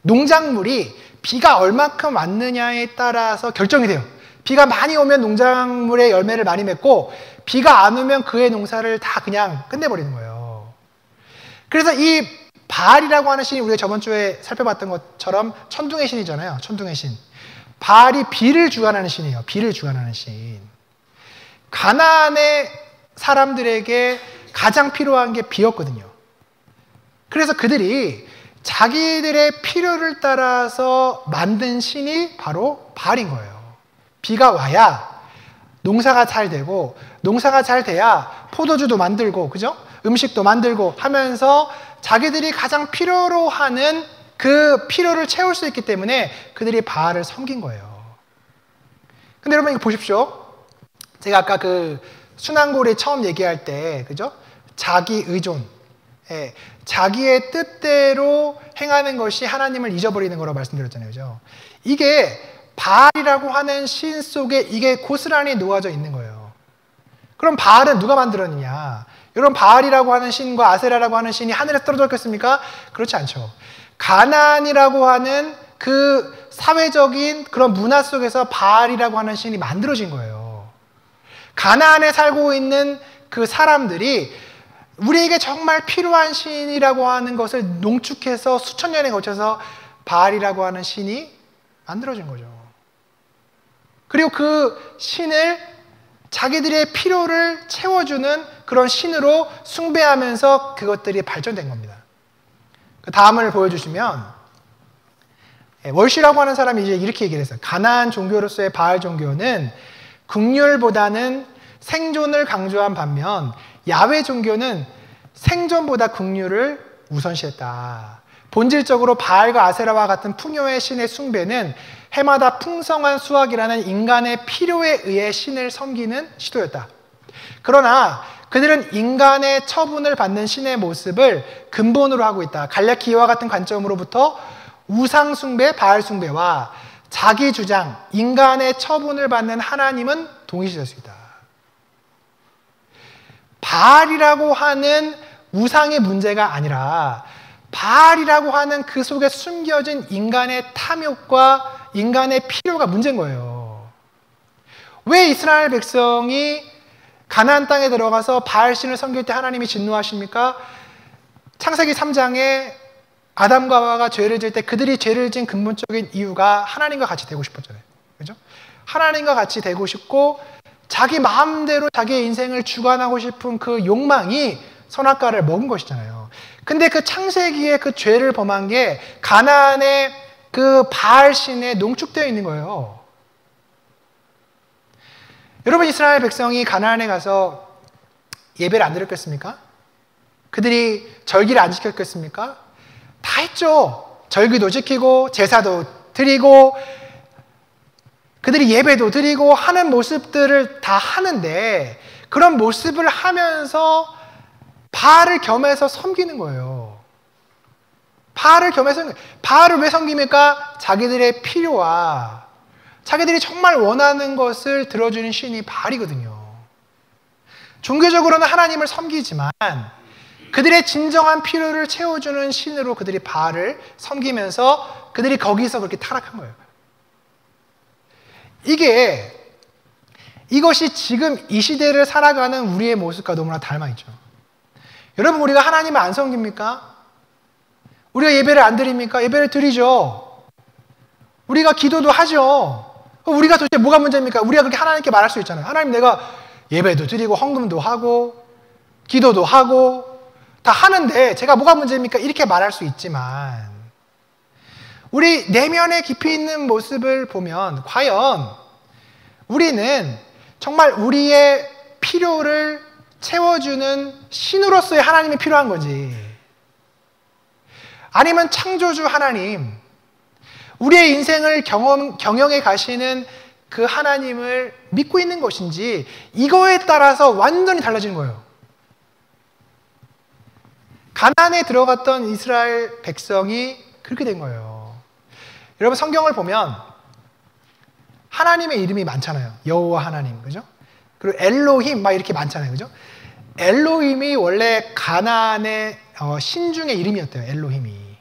농작물이 비가 얼마큼 왔느냐에 따라서 결정이 돼요. 비가 많이 오면 농작물의 열매를 많이 맺고, 비가 안 오면 그의 농사를 다 그냥 끝내버리는 거예요. 그래서 이 바알이라고 하는 신이 우리가 저번 주에 살펴봤던 것처럼 천둥의 신이잖아요. 천둥의 신. 바알이 비를 주관하는 신이에요. 비를 주관하는 신. 가나안의 사람들에게 가장 필요한 게 비였거든요. 그래서 그들이 자기들의 필요를 따라서 만든 신이 바로 바알인 거예요. 비가 와야 농사가 잘 되고, 농사가 잘 돼야 포도주도 만들고, 그죠? 음식도 만들고 하면서 자기들이 가장 필요로 하는 그 필요를 채울 수 있기 때문에 그들이 바알을 섬긴 거예요. 근데 여러분, 이거 보십시오. 제가 아까 그 순환고리 처음 얘기할 때, 그죠? 자기 의존. 자기의 뜻대로 행하는 것이 하나님을 잊어버리는 거라고 말씀드렸잖아요. 그죠? 이게 바알이라고 하는 신 속에 이게 고스란히 놓아져 있는 거예요. 그럼 바알은 누가 만들었느냐? 여러분, 바알이라고 하는 신과 아세라라고 하는 신이 하늘에서 떨어졌겠습니까? 그렇지 않죠. 가나안이라고 하는 그 사회적인 그런 문화 속에서 바알이라고 하는 신이 만들어진 거예요. 가나안에 살고 있는 그 사람들이 우리에게 정말 필요한 신이라고 하는 것을 농축해서 수천 년에 거쳐서 바알이라고 하는 신이 만들어진 거죠. 그리고 그 신을 자기들의 필요를 채워주는 그런 신으로 숭배하면서 그것들이 발전된 겁니다. 그 다음을 보여주시면, 월시라고 하는 사람이 이제 이렇게 얘기를 했어요. 가나안 종교로서의 바알 종교는 국률보다는 생존을 강조한 반면 야훼 종교는 생존보다 국률을 우선시했다. 본질적으로 바알과 아세라와 같은 풍요의 신의 숭배는 해마다 풍성한 수확이라는 인간의 필요에 의해 신을 섬기는 시도였다. 그러나 그들은 인간의 처분을 받는 신의 모습을 근본으로 하고 있다. 간략히 이와 같은 관점으로부터 우상 숭배, 바알 숭배와 자기 주장, 인간의 처분을 받는 하나님은 동일시될 수 있다. 바알이라고 하는 우상의 문제가 아니라 바알이라고 하는 그 속에 숨겨진 인간의 탐욕과 인간의 필요가 문제인 거예요. 왜 이스라엘 백성이 가나안 땅에 들어가서 바알신을 섬길 때 하나님이 진노하십니까? 창세기 3장에 아담과 하와가 죄를 지을 때 그들이 죄를 지은 근본적인 이유가 하나님과 같이 되고 싶었잖아요. 그죠? 하나님과 같이 되고 싶고 자기 마음대로 자기의 인생을 주관하고 싶은 그 욕망이 선악과를 먹은 것이잖아요. 근데 그 창세기에 그 죄를 범한 게 가나안의 그 바알신에 농축되어 있는 거예요. 여러분, 이스라엘 백성이 가나안에 가서 예배를 안 드렸겠습니까? 그들이 절기를 안 지켰겠습니까? 다 했죠. 절기도 지키고 제사도 드리고 그들이 예배도 드리고 하는 모습들을 다 하는데 그런 모습을 하면서 바알을 겸해서 섬기는 거예요. 바알을 겸해서 바알을 왜 섬깁니까? 자기들의 필요와 자기들이 정말 원하는 것을 들어주는 신이 바알이거든요. 종교적으로는 하나님을 섬기지만 그들의 진정한 필요를 채워주는 신으로 그들이 바알을 섬기면서 그들이 거기서 그렇게 타락한 거예요. 이것이 지금 이 시대를 살아가는 우리의 모습과 너무나 닮아있죠. 여러분, 우리가 하나님을 안 섬깁니까? 우리가 예배를 안 드립니까? 예배를 드리죠. 우리가 기도도 하죠. 우리가 도대체 뭐가 문제입니까? 우리가 그렇게 하나님께 말할 수 있잖아요. 하나님, 내가 예배도 드리고 헌금도 하고 기도도 하고 다 하는데 제가 뭐가 문제입니까? 이렇게 말할 수 있지만 우리 내면에 깊이 있는 모습을 보면 과연 우리는 정말 우리의 필요를 채워주는 신으로서의 하나님이 필요한 건지 아니면 창조주 하나님, 우리의 인생을 경영해 가시는 그 하나님을 믿고 있는 것인지 이거에 따라서 완전히 달라지는 거예요. 가나안에 들어갔던 이스라엘 백성이 그렇게 된 거예요. 여러분, 성경을 보면 하나님의 이름이 많잖아요. 여호와 하나님, 그죠? 그리고 엘로힘 막 이렇게 많잖아요, 그죠? 엘로힘이 원래 가나안의 신 중의 이름이었대요. 엘로힘이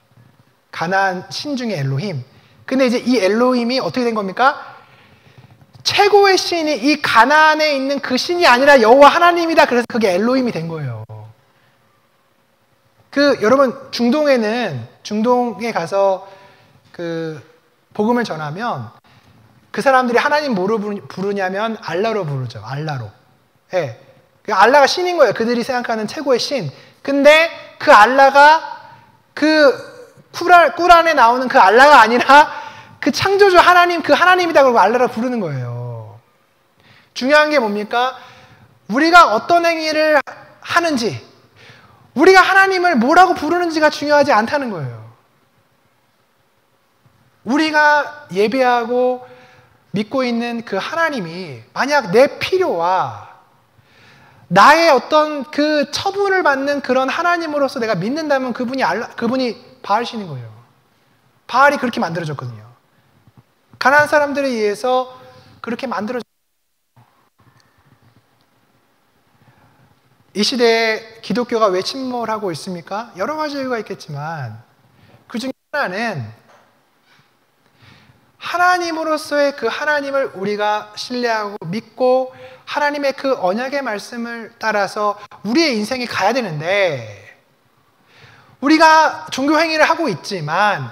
가나안 신 중의 엘로힘. 근데 이제 이 엘로힘이 어떻게 된 겁니까? 최고의 신이 이 가나안에 있는 그 신이 아니라 여호와 하나님이다. 그래서 그게 엘로힘이 된 거예요. 여러분, 중동에 가서 복음을 전하면 그 사람들이 하나님 뭐로 부르냐면 알라로 부르죠. 알라로. 예. 알라가 신인 거예요. 그들이 생각하는 최고의 신. 근데 그 알라가 꾸란에 나오는 그 알라가 아니라 그 창조주 하나님, 그 하나님이다. 그러고 알라를 부르는 거예요. 중요한 게 뭡니까? 우리가 어떤 행위를 하는지, 우리가 하나님을 뭐라고 부르는지가 중요하지 않다는 거예요. 우리가 예배하고 믿고 있는 그 하나님이 만약 내 필요와 나의 어떤 그 처분을 받는 그런 하나님으로서 내가 믿는다면 그분이 바알신인 거예요. 바알이 그렇게 만들어졌거든요. 가나안 사람들에 의해서 그렇게 만들어졌어요. 이 시대에 기독교가 왜 침몰하고 있습니까? 여러 가지 이유가 있겠지만 그 중에 하나는 하나님으로서의 그 하나님을 우리가 신뢰하고 믿고 하나님의 그 언약의 말씀을 따라서 우리의 인생이 가야 되는데 우리가 종교 행위를 하고 있지만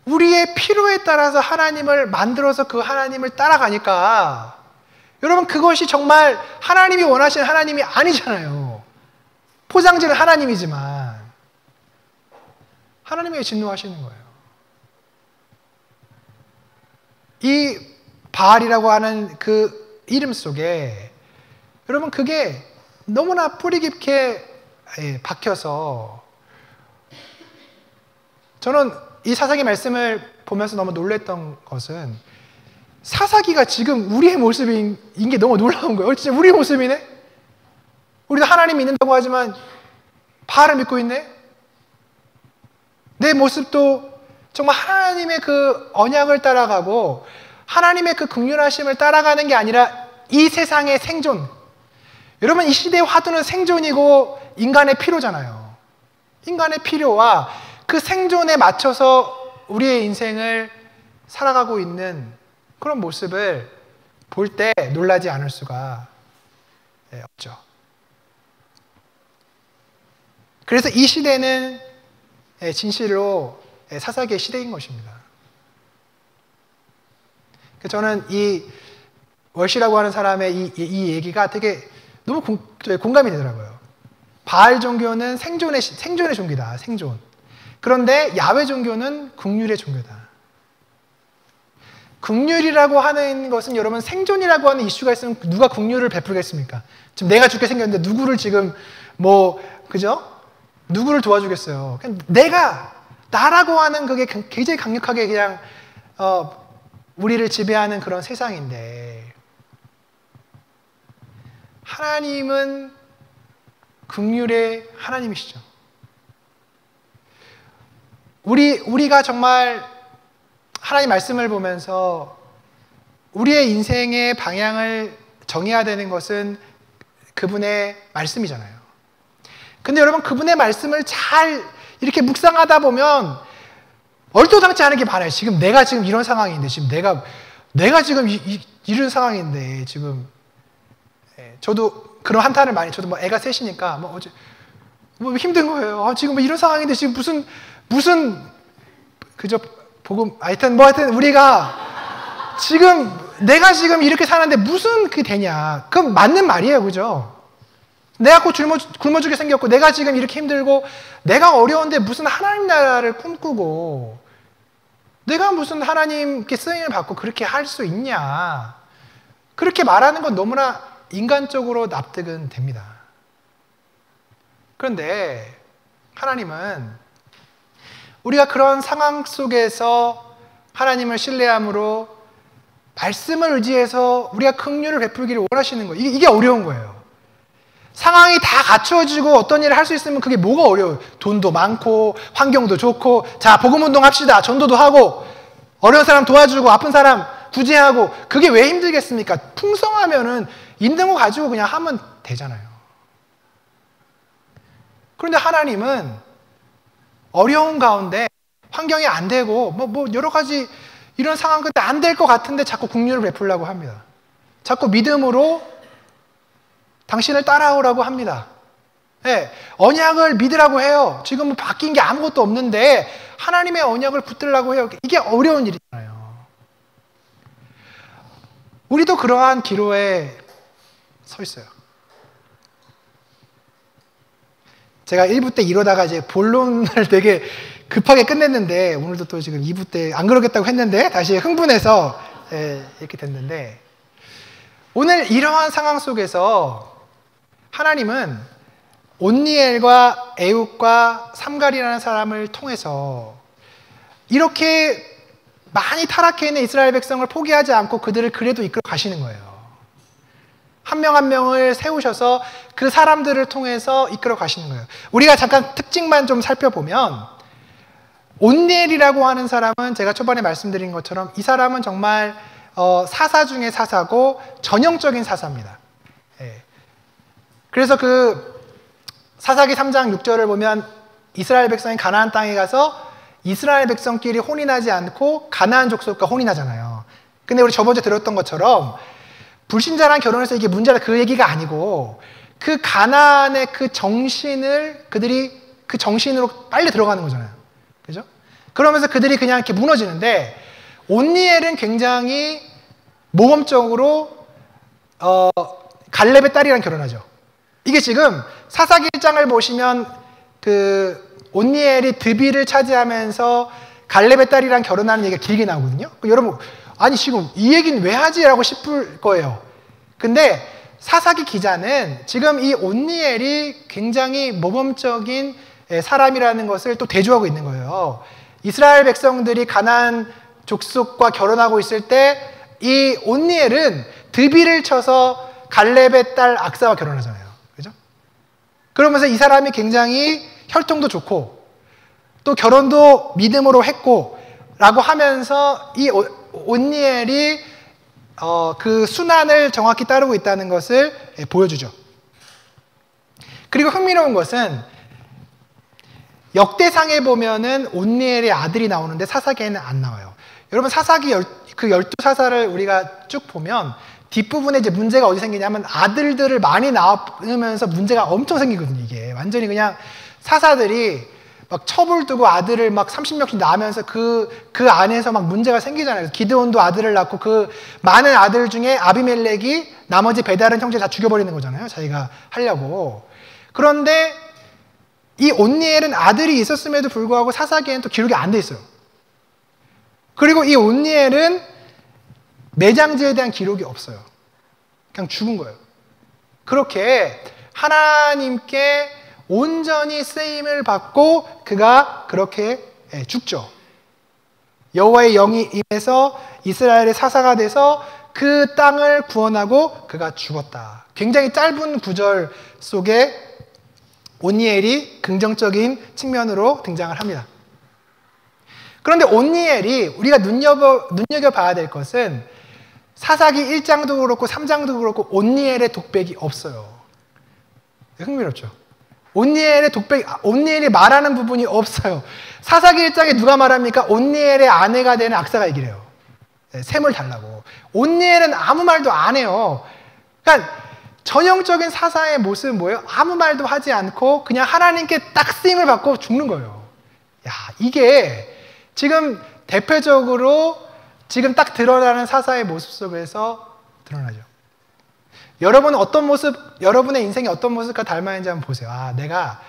우리의 필요에 따라서 하나님을 만들어서 그 하나님을 따라가니까 여러분, 그것이 정말 하나님이 원하시는 하나님이 아니잖아요. 포장지는 하나님이지만 하나님이 진노하시는 거예요. 이 바알이라고 하는 그 이름 속에 여러분, 그게 너무나 뿌리 깊게 박혀서 저는 이 사사기 말씀을 보면서 너무 놀랬던 것은 사사기가 지금 우리의 모습인 게 너무 놀라운 거예요. 진짜 우리의 모습이네? 우리도 하나님 믿는다고 하지만 바알을 믿고 있네? 내 모습도 정말 하나님의 그 언약을 따라가고 하나님의 그 긍휼하심을 따라가는 게 아니라 이 세상의 생존. 여러분, 이 시대의 화두는 생존이고 인간의 필요잖아요. 인간의 필요와 그 생존에 맞춰서 우리의 인생을 살아가고 있는 그런 모습을 볼 때 놀라지 않을 수가 없죠. 그래서 이 시대는 진실로 사사기의 시대인 것입니다. 저는 이 월시라고 하는 사람의 이 얘기가 되게 너무 공감이 되더라고요. 바알 종교는 생존의 종교다. 생존. 그런데 야훼 종교는 국률의 종교다. 국률이라고 하는 것은 여러분 생존이라고 하는 이슈가 있으면 누가 국률을 베풀겠습니까? 지금 내가 죽게 생겼는데 누구를 지금 그죠? 누구를 도와주겠어요? 그냥 나라고 하는 그게 굉장히 강력하게 그냥 우리를 지배하는 그런 세상인데 하나님은 긍휼의 하나님이시죠. 우리가 정말 하나님 말씀을 보면서 우리의 인생의 방향을 정해야 되는 것은 그분의 말씀이잖아요. 근데 여러분 그분의 말씀을 잘 이렇게 묵상하다 보면 얼토당치 않은 게 많아요. 지금 내가 지금 이런 상황인데 지금 내가 지금 이런 상황인데 지금 저도 그런 한탄을 많이 저도 애가 셋이니까 어제 힘든 거예요. 지금 이런 상황인데 지금 무슨 그저 하여튼 우리가 지금 내가 지금 이렇게 사는데 무슨 그게 되냐. 그건 맞는 말이에요. 그죠? 내가 곧 굶어 죽게 생겼고 내가 지금 이렇게 힘들고 내가 어려운데 무슨 하나님 나라를 꿈꾸고 내가 무슨 하나님께 쓰임을 받고 그렇게 할 수 있냐. 그렇게 말하는 건 너무나 인간적으로 납득은 됩니다. 그런데 하나님은 우리가 그런 상황 속에서 하나님을 신뢰함으로 말씀을 의지해서 우리가 긍휼을 베풀기를 원하시는 거예요. 이게 어려운 거예요. 상황이 다 갖추어지고 어떤 일을 할 수 있으면 그게 뭐가 어려워요. 돈도 많고 환경도 좋고 자 복음운동 합시다. 전도도 하고 어려운 사람 도와주고 아픈 사람 구제하고 그게 왜 힘들겠습니까? 풍성하면은 있는 거 가지고 그냥 하면 되잖아요. 그런데 하나님은 어려운 가운데 환경이 안 되고 여러 가지 이런 상황 근데 안 될 것 같은데 자꾸 긍휼을 베풀려고 합니다. 자꾸 믿음으로 당신을 따라오라고 합니다. 네, 언약을 믿으라고 해요. 지금 바뀐 게 아무것도 없는데 하나님의 언약을 붙들라고 해요. 이게 어려운 일이잖아요. 우리도 그러한 기로에 서 있어요. 제가 1부 때 이러다가 이제 본론을 되게 급하게 끝냈는데 오늘도 또 지금 2부 때 안 그러겠다고 했는데 다시 흥분해서 이렇게 됐는데 오늘 이러한 상황 속에서 하나님은 온니엘과 에웃과 삼갈이라는 사람을 통해서 이렇게 많이 타락해 있는 이스라엘 백성을 포기하지 않고 그들을 그래도 이끌어 가시는 거예요. 한 명 한 명을 세우셔서 그 사람들을 통해서 이끌어 가시는 거예요. 우리가 잠깐 특징만 좀 살펴보면 온니엘이라고 하는 사람은 제가 초반에 말씀드린 것처럼 이 사람은 정말 사사 중에 사사고 전형적인 사사입니다. 그래서 그 사사기 3장 6절을 보면 이스라엘 백성이 가나안 땅에 가서 이스라엘 백성끼리 혼인하지 않고 가나안 족속과 혼인하잖아요. 근데 우리 저번에 들었던 것처럼 불신자랑 결혼해서 이게 문제라 그 얘기가 아니고 그 가나안의 그 정신을 그들이 그 정신으로 빨리 들어가는 거잖아요. 그죠? 그러면서 그들이 그냥 이렇게 무너지는데 온니엘은 굉장히 모범적으로 갈렙의 딸이랑 결혼하죠. 이게 지금 사사기 1장을 보시면 그 온니엘이 드비를 차지하면서 갈렙의 딸이랑 결혼하는 얘기가 길게 나오거든요. 여러분 아니 지금 이 얘기는 왜 하지? 라고 싶을 거예요. 근데 사사기 기자는 지금 이 온니엘이 굉장히 모범적인 사람이라는 것을 또 대조하고 있는 거예요. 이스라엘 백성들이 가나안 족속과 결혼하고 있을 때 이 온니엘은 드비를 쳐서 갈렙의 딸 악사와 결혼하잖아요. 그죠? 그러면서 이 사람이 굉장히 혈통도 좋고 또 결혼도 믿음으로 했고 라고 하면서 이 온니엘이 그 순환을 정확히 따르고 있다는 것을 보여주죠. 그리고 흥미로운 것은 역대상에 보면은 온니엘의 아들이 나오는데 사사기에는 안 나와요. 여러분 사사기 그 12사사를 우리가 쭉 보면 뒷부분에 이제 문제가 어디 생기냐면 아들들을 많이 낳으면서 문제가 엄청 생기거든요. 이게 완전히 그냥 사사들이 막 첩을 두고 아들을 막 30명씩 낳으면서 그 안에서 막 문제가 생기잖아요. 기드온도 아들을 낳고 그 많은 아들 중에 아비멜렉이 나머지 배다른 형제 다 죽여버리는 거잖아요. 자기가 하려고. 그런데 이 온니엘은 아들이 있었음에도 불구하고 사사기에는 또 기록이 안 돼 있어요. 그리고 이 온니엘은 매장지에 대한 기록이 없어요. 그냥 죽은 거예요. 그렇게 하나님께 온전히 쓰임을 받고 그가 그렇게 죽죠. 여호와의 영이 임해서 이스라엘의 사사가 돼서 그 땅을 구원하고 그가 죽었다. 굉장히 짧은 구절 속에 온니엘이 긍정적인 측면으로 등장을 합니다. 그런데 온니엘이 우리가 눈여겨봐야 될 것은 사사기 1장도 그렇고 3장도 그렇고 온니엘의 독백이 없어요. 흥미롭죠? 온니엘이 말하는 부분이 없어요. 사사기 1장에 누가 말합니까? 온니엘의 아내가 되는 악사가 얘기를 해요. 셈을 달라고. 온니엘은 아무 말도 안 해요. 그러니까 전형적인 사사의 모습은 뭐예요? 아무 말도 하지 않고 그냥 하나님께 딱 쓰임을 받고 죽는 거예요. 야, 이게 지금 대표적으로 지금 딱 드러나는 사사의 모습 속에서 드러나죠. 여러분은 어떤 모습, 여러분의 인생이 어떤 모습과 닮아 있는지 한번 보세요. 아, 내가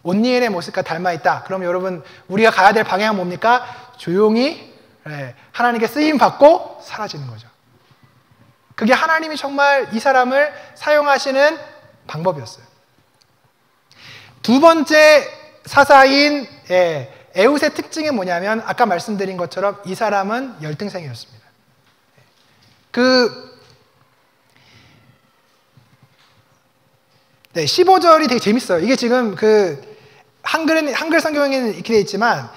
온니엘의 모습과 닮아 있다. 그럼 여러분, 우리가 가야 될 방향은 뭡니까? 조용히 하나님께 쓰임 받고 사라지는 거죠. 그게 하나님이 정말 이 사람을 사용하시는 방법이었어요. 두 번째 사사인 에훗의 특징이 뭐냐면 아까 말씀드린 것처럼 이 사람은 열등생이었습니다. 15절이 되게 재밌어요. 이게 지금 한글 성경에는 이렇게 되어 있지만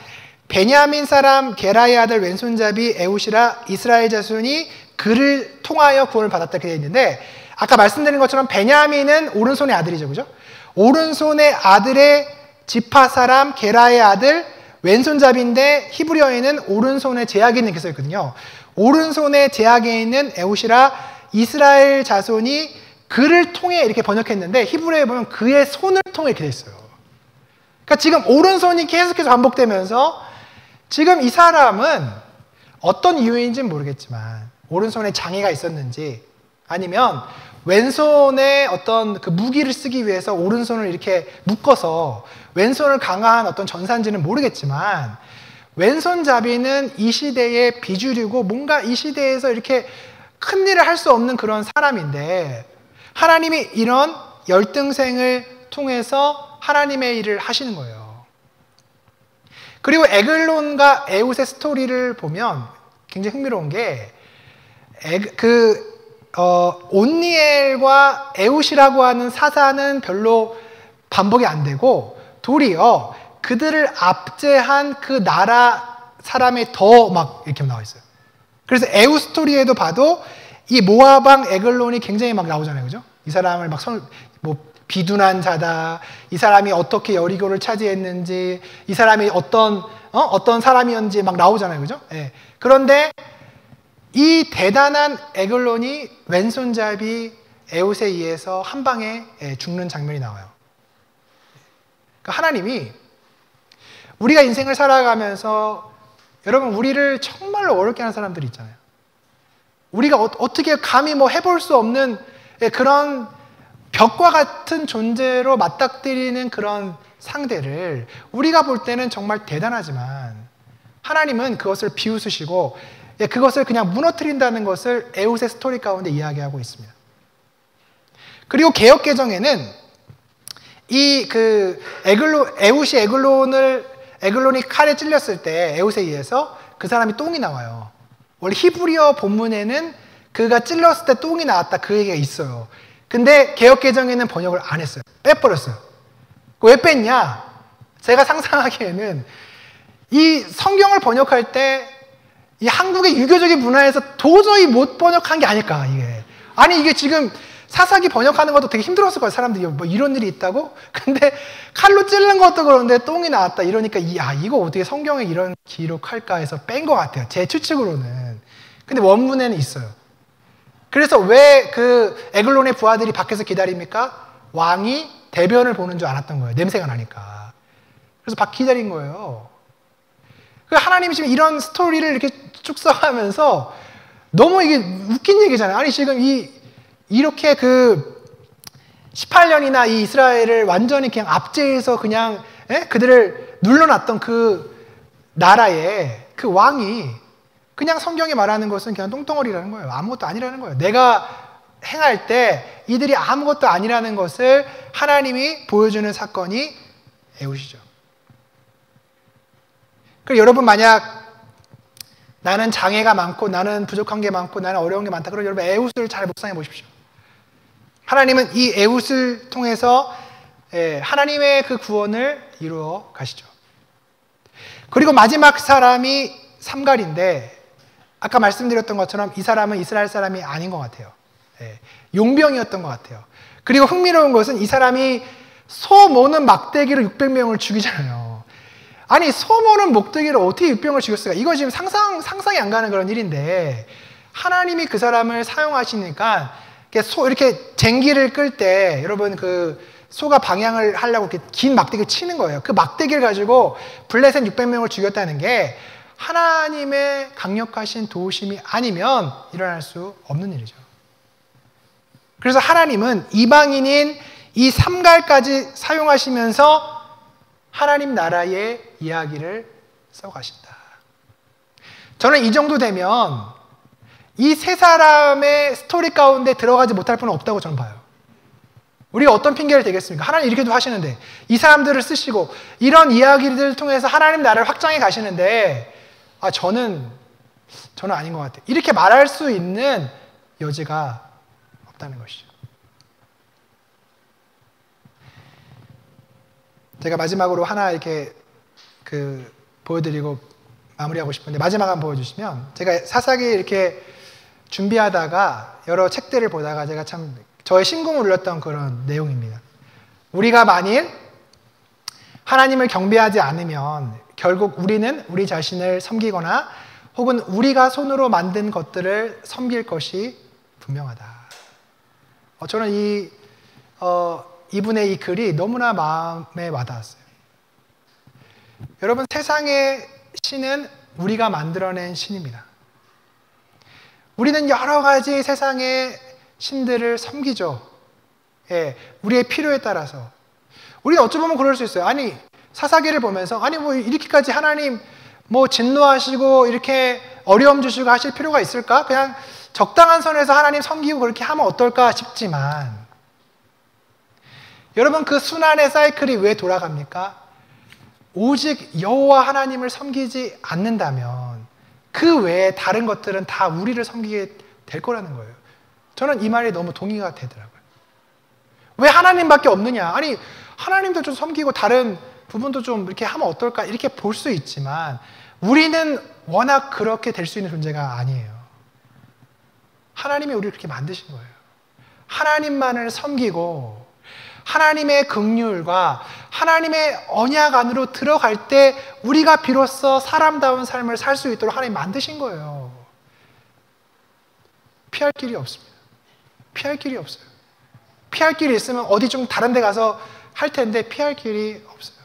베냐민 사람 게라의 아들 왼손잡이 에훗이라 이스라엘 자손이 그를 통하여 구원을 받았다 이렇게 되어 있는데 아까 말씀드린 것처럼 베냐민은 오른손의 아들이죠. 그죠? 오른손의 아들의 지파 사람 게라의 아들 왼손잡이인데 히브리어에는 오른손에 제약이 있는 게 써있거든요. 오른손에 제약이 있는 에훗이라 이스라엘 자손이 그를 통해 이렇게 번역했는데 히브리어에 보면 그의 손을 통해 이렇게 돼 있어요. 그러니까 지금 오른손이 계속해서 반복되면서 지금 이 사람은 어떤 이유인지는 모르겠지만 오른손에 장애가 있었는지 아니면 왼손에 어떤 그 무기를 쓰기 위해서 오른손을 이렇게 묶어서 왼손을 강화한 어떤 전사인지는 모르겠지만 왼손잡이는 이 시대의 비주류고 뭔가 이 시대에서 이렇게 큰 일을 할 수 없는 그런 사람인데 하나님이 이런 열등생을 통해서 하나님의 일을 하시는 거예요. 그리고 에글론과 에훗의 스토리를 보면 굉장히 흥미로운 게 온니엘과 에훗이라고 하는 사사는 별로 반복이 안 되고 도리어 그들을 압제한 그 나라 사람이 더 막 이렇게 나와 있어요. 그래서 에훗 스토리에도 봐도 이 모압왕 에글론이 굉장히 막 나오잖아요. 그죠? 이 사람을 막 비둔한 자다. 이 사람이 어떻게 여리고를 차지했는지, 이 사람이 어떤 사람이었는지 막 나오잖아요. 그죠? 예. 그런데 이 대단한 에글론이 왼손잡이 에훗에 의해서 한 방에 죽는 장면이 나와요. 그러니까 하나님이 우리가 인생을 살아가면서 여러분 우리를 정말로 어렵게 하는 사람들이 있잖아요. 우리가 어떻게 감히 해볼 수 없는 그런 벽과 같은 존재로 맞닥뜨리는 그런 상대를 우리가 볼 때는 정말 대단하지만 하나님은 그것을 비웃으시고 그것을 그냥 무너뜨린다는 것을 에훗의 스토리 가운데 이야기하고 있습니다. 그리고 개역개정에는 에글론이 칼에 찔렸을 때 에훗에 의해서 그 사람이 똥이 나와요. 원래 히브리어 본문에는 그가 찔렀을 때 똥이 나왔다 그 얘기가 있어요. 근데 개역개정에는 번역을 안 했어요. 빼버렸어요. 왜 뺐냐? 제가 상상하기에는 이 성경을 번역할 때 이 한국의 유교적인 문화에서 도저히 못 번역한 게 아닐까 이게. 아니 이게 지금 사사기 번역하는 것도 되게 힘들었을 거예요. 사람들이 뭐 이런 일이 있다고? 근데 칼로 찌르는 것도 그런데 똥이 나왔다 이러니까 이거 어떻게 성경에 이런 기록할까 해서 뺀 것 같아요. 제 추측으로는. 근데 원문에는 있어요. 그래서 왜 그 에글론의 부하들이 밖에서 기다립니까? 왕이 대변을 보는 줄 알았던 거예요. 냄새가 나니까. 그래서 밖 기다린 거예요. 하나님이 지금 이런 스토리를 이렇게 쭉 써가면서 너무 이게 웃긴 얘기잖아요. 아니 지금 이렇게 그 18년이나 이 이스라엘을 완전히 그냥 압제해서 그냥 그들을 눌러놨던 그 나라에 그 왕이 그냥 성경이 말하는 것은 그냥 똥덩어리라는 거예요. 아무것도 아니라는 거예요. 내가 행할 때 이들이 아무것도 아니라는 것을 하나님이 보여주는 사건이 에웃이죠. 그리고 여러분 만약 나는 장애가 많고 나는 부족한 게 많고 나는 어려운 게 많다. 그럼 여러분 에웃을 잘 묵상해 보십시오. 하나님은 이 에웃을 통해서 하나님의 그 구원을 이루어 가시죠. 그리고 마지막 사람이 삼갈인데 아까 말씀드렸던 것처럼 이 사람은 이스라엘 사람이 아닌 것 같아요. 용병이었던 것 같아요. 그리고 흥미로운 것은 이 사람이 소 모는 막대기로 600명을 죽이잖아요. 아니 소 모는 막대기로 어떻게 600명을 죽였을까? 이거 지금 상상이 안 가는 그런 일인데 하나님이 그 사람을 사용하시니까 이렇게 쟁기를 끌 때 여러분 그 소가 방향을 하려고 이렇게 긴 막대기를 치는 거예요. 그 막대기를 가지고 블레셋 600명을 죽였다는 게 하나님의 강력하신 도우심이 아니면 일어날 수 없는 일이죠. 그래서 하나님은 이방인인 이 삼갈까지 사용하시면서 하나님 나라의 이야기를 써가신다. 저는 이 정도 되면 이 세 사람의 스토리 가운데 들어가지 못할 분은 없다고 저는 봐요. 우리가 어떤 핑계를 대겠습니까? 하나님 이렇게도 하시는데 이 사람들을 쓰시고 이런 이야기들을 통해서 하나님 나라를 확장해 가시는데 저는 아닌 것 같아요. 이렇게 말할 수 있는 여지가 없다는 것이죠. 제가 마지막으로 하나 이렇게 보여드리고 마무리하고 싶은데 마지막 한번 보여주시면 제가 사사기 이렇게 준비하다가 여러 책들을 보다가 제가 참 저의 심금을 울렸던 그런 내용입니다. 우리가 만일 하나님을 경배하지 않으면 결국 우리는 우리 자신을 섬기거나 혹은 우리가 손으로 만든 것들을 섬길 것이 분명하다. 저는 이분의 이 글이 너무나 마음에 와닿았어요. 여러분 세상의 신은 우리가 만들어낸 신입니다. 우리는 여러 가지 세상의 신들을 섬기죠. 우리의 필요에 따라서. 우리는 어찌 보면 그럴 수 있어요. 아니 사사기를 보면서 뭐 이렇게까지 하나님 뭐 진노하시고 이렇게 어려움 주시고 하실 필요가 있을까? 그냥 적당한 선에서 하나님 섬기고 그렇게 하면 어떨까 싶지만 여러분 그 순환의 사이클이 왜 돌아갑니까? 오직 여호와 하나님을 섬기지 않는다면 그 외에 다른 것들은 다 우리를 섬기게 될 거라는 거예요. 저는 이 말이 너무 동의가 되더라고요. 왜 하나님밖에 없느냐? 아니 하나님도 좀 섬기고 다른 부분도 좀 이렇게 하면 어떨까? 이렇게 볼 수 있지만 우리는 워낙 그렇게 될 수 있는 존재가 아니에요. 하나님이 우리를 그렇게 만드신 거예요. 하나님만을 섬기고 하나님의 긍휼과 하나님의 언약 안으로 들어갈 때 우리가 비로소 사람다운 삶을 살 수 있도록 하나님 만드신 거예요. 피할 길이 없습니다. 피할 길이 없어요. 피할 길이 있으면 어디 좀 다른 데 가서 할 텐데 피할 길이 없어요.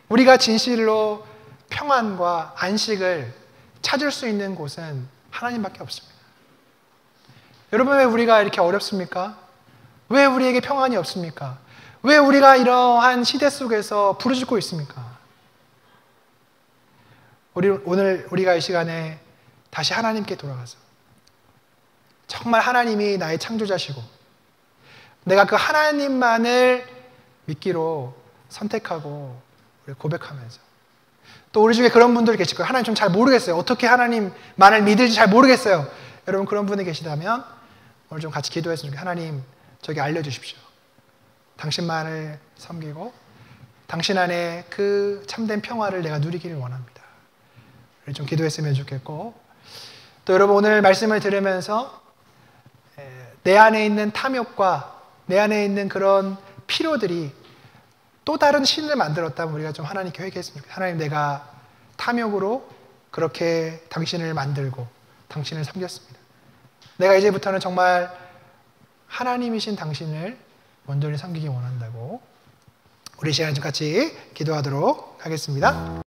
우리가 진실로 평안과 안식을 찾을 수 있는 곳은 하나님밖에 없습니다. 여러분 왜 우리가 이렇게 어렵습니까? 왜 우리에게 평안이 없습니까? 왜 우리가 이러한 시대 속에서 부르짖고 있습니까? 오늘 우리가 이 시간에 다시 하나님께 돌아가서 정말 하나님이 나의 창조자시고 내가 그 하나님만을 믿기로 선택하고 고백하면서 또 우리 중에 그런 분들 계실 거예요. 하나님 좀 잘 모르겠어요. 어떻게 하나님만을 믿을지 잘 모르겠어요. 여러분 그런 분이 계시다면 오늘 좀 같이 기도했으면 좋겠어요. 하나님 저에게 알려주십시오. 당신만을 섬기고 당신 안에 그 참된 평화를 내가 누리기를 원합니다. 좀 기도했으면 좋겠고 또 여러분 오늘 말씀을 들으면서 내 안에 있는 탐욕과 내 안에 있는 그런 피로들이 또 다른 신을 만들었다면 우리가 좀 하나님께 회개했으면 좋겠어요. 하나님, 내가 탐욕으로 그렇게 당신을 만들고 당신을 섬겼습니다. 내가 이제부터는 정말 하나님이신 당신을 온전히 섬기기 원한다고. 우리 시간 좀 같이 기도하도록 하겠습니다.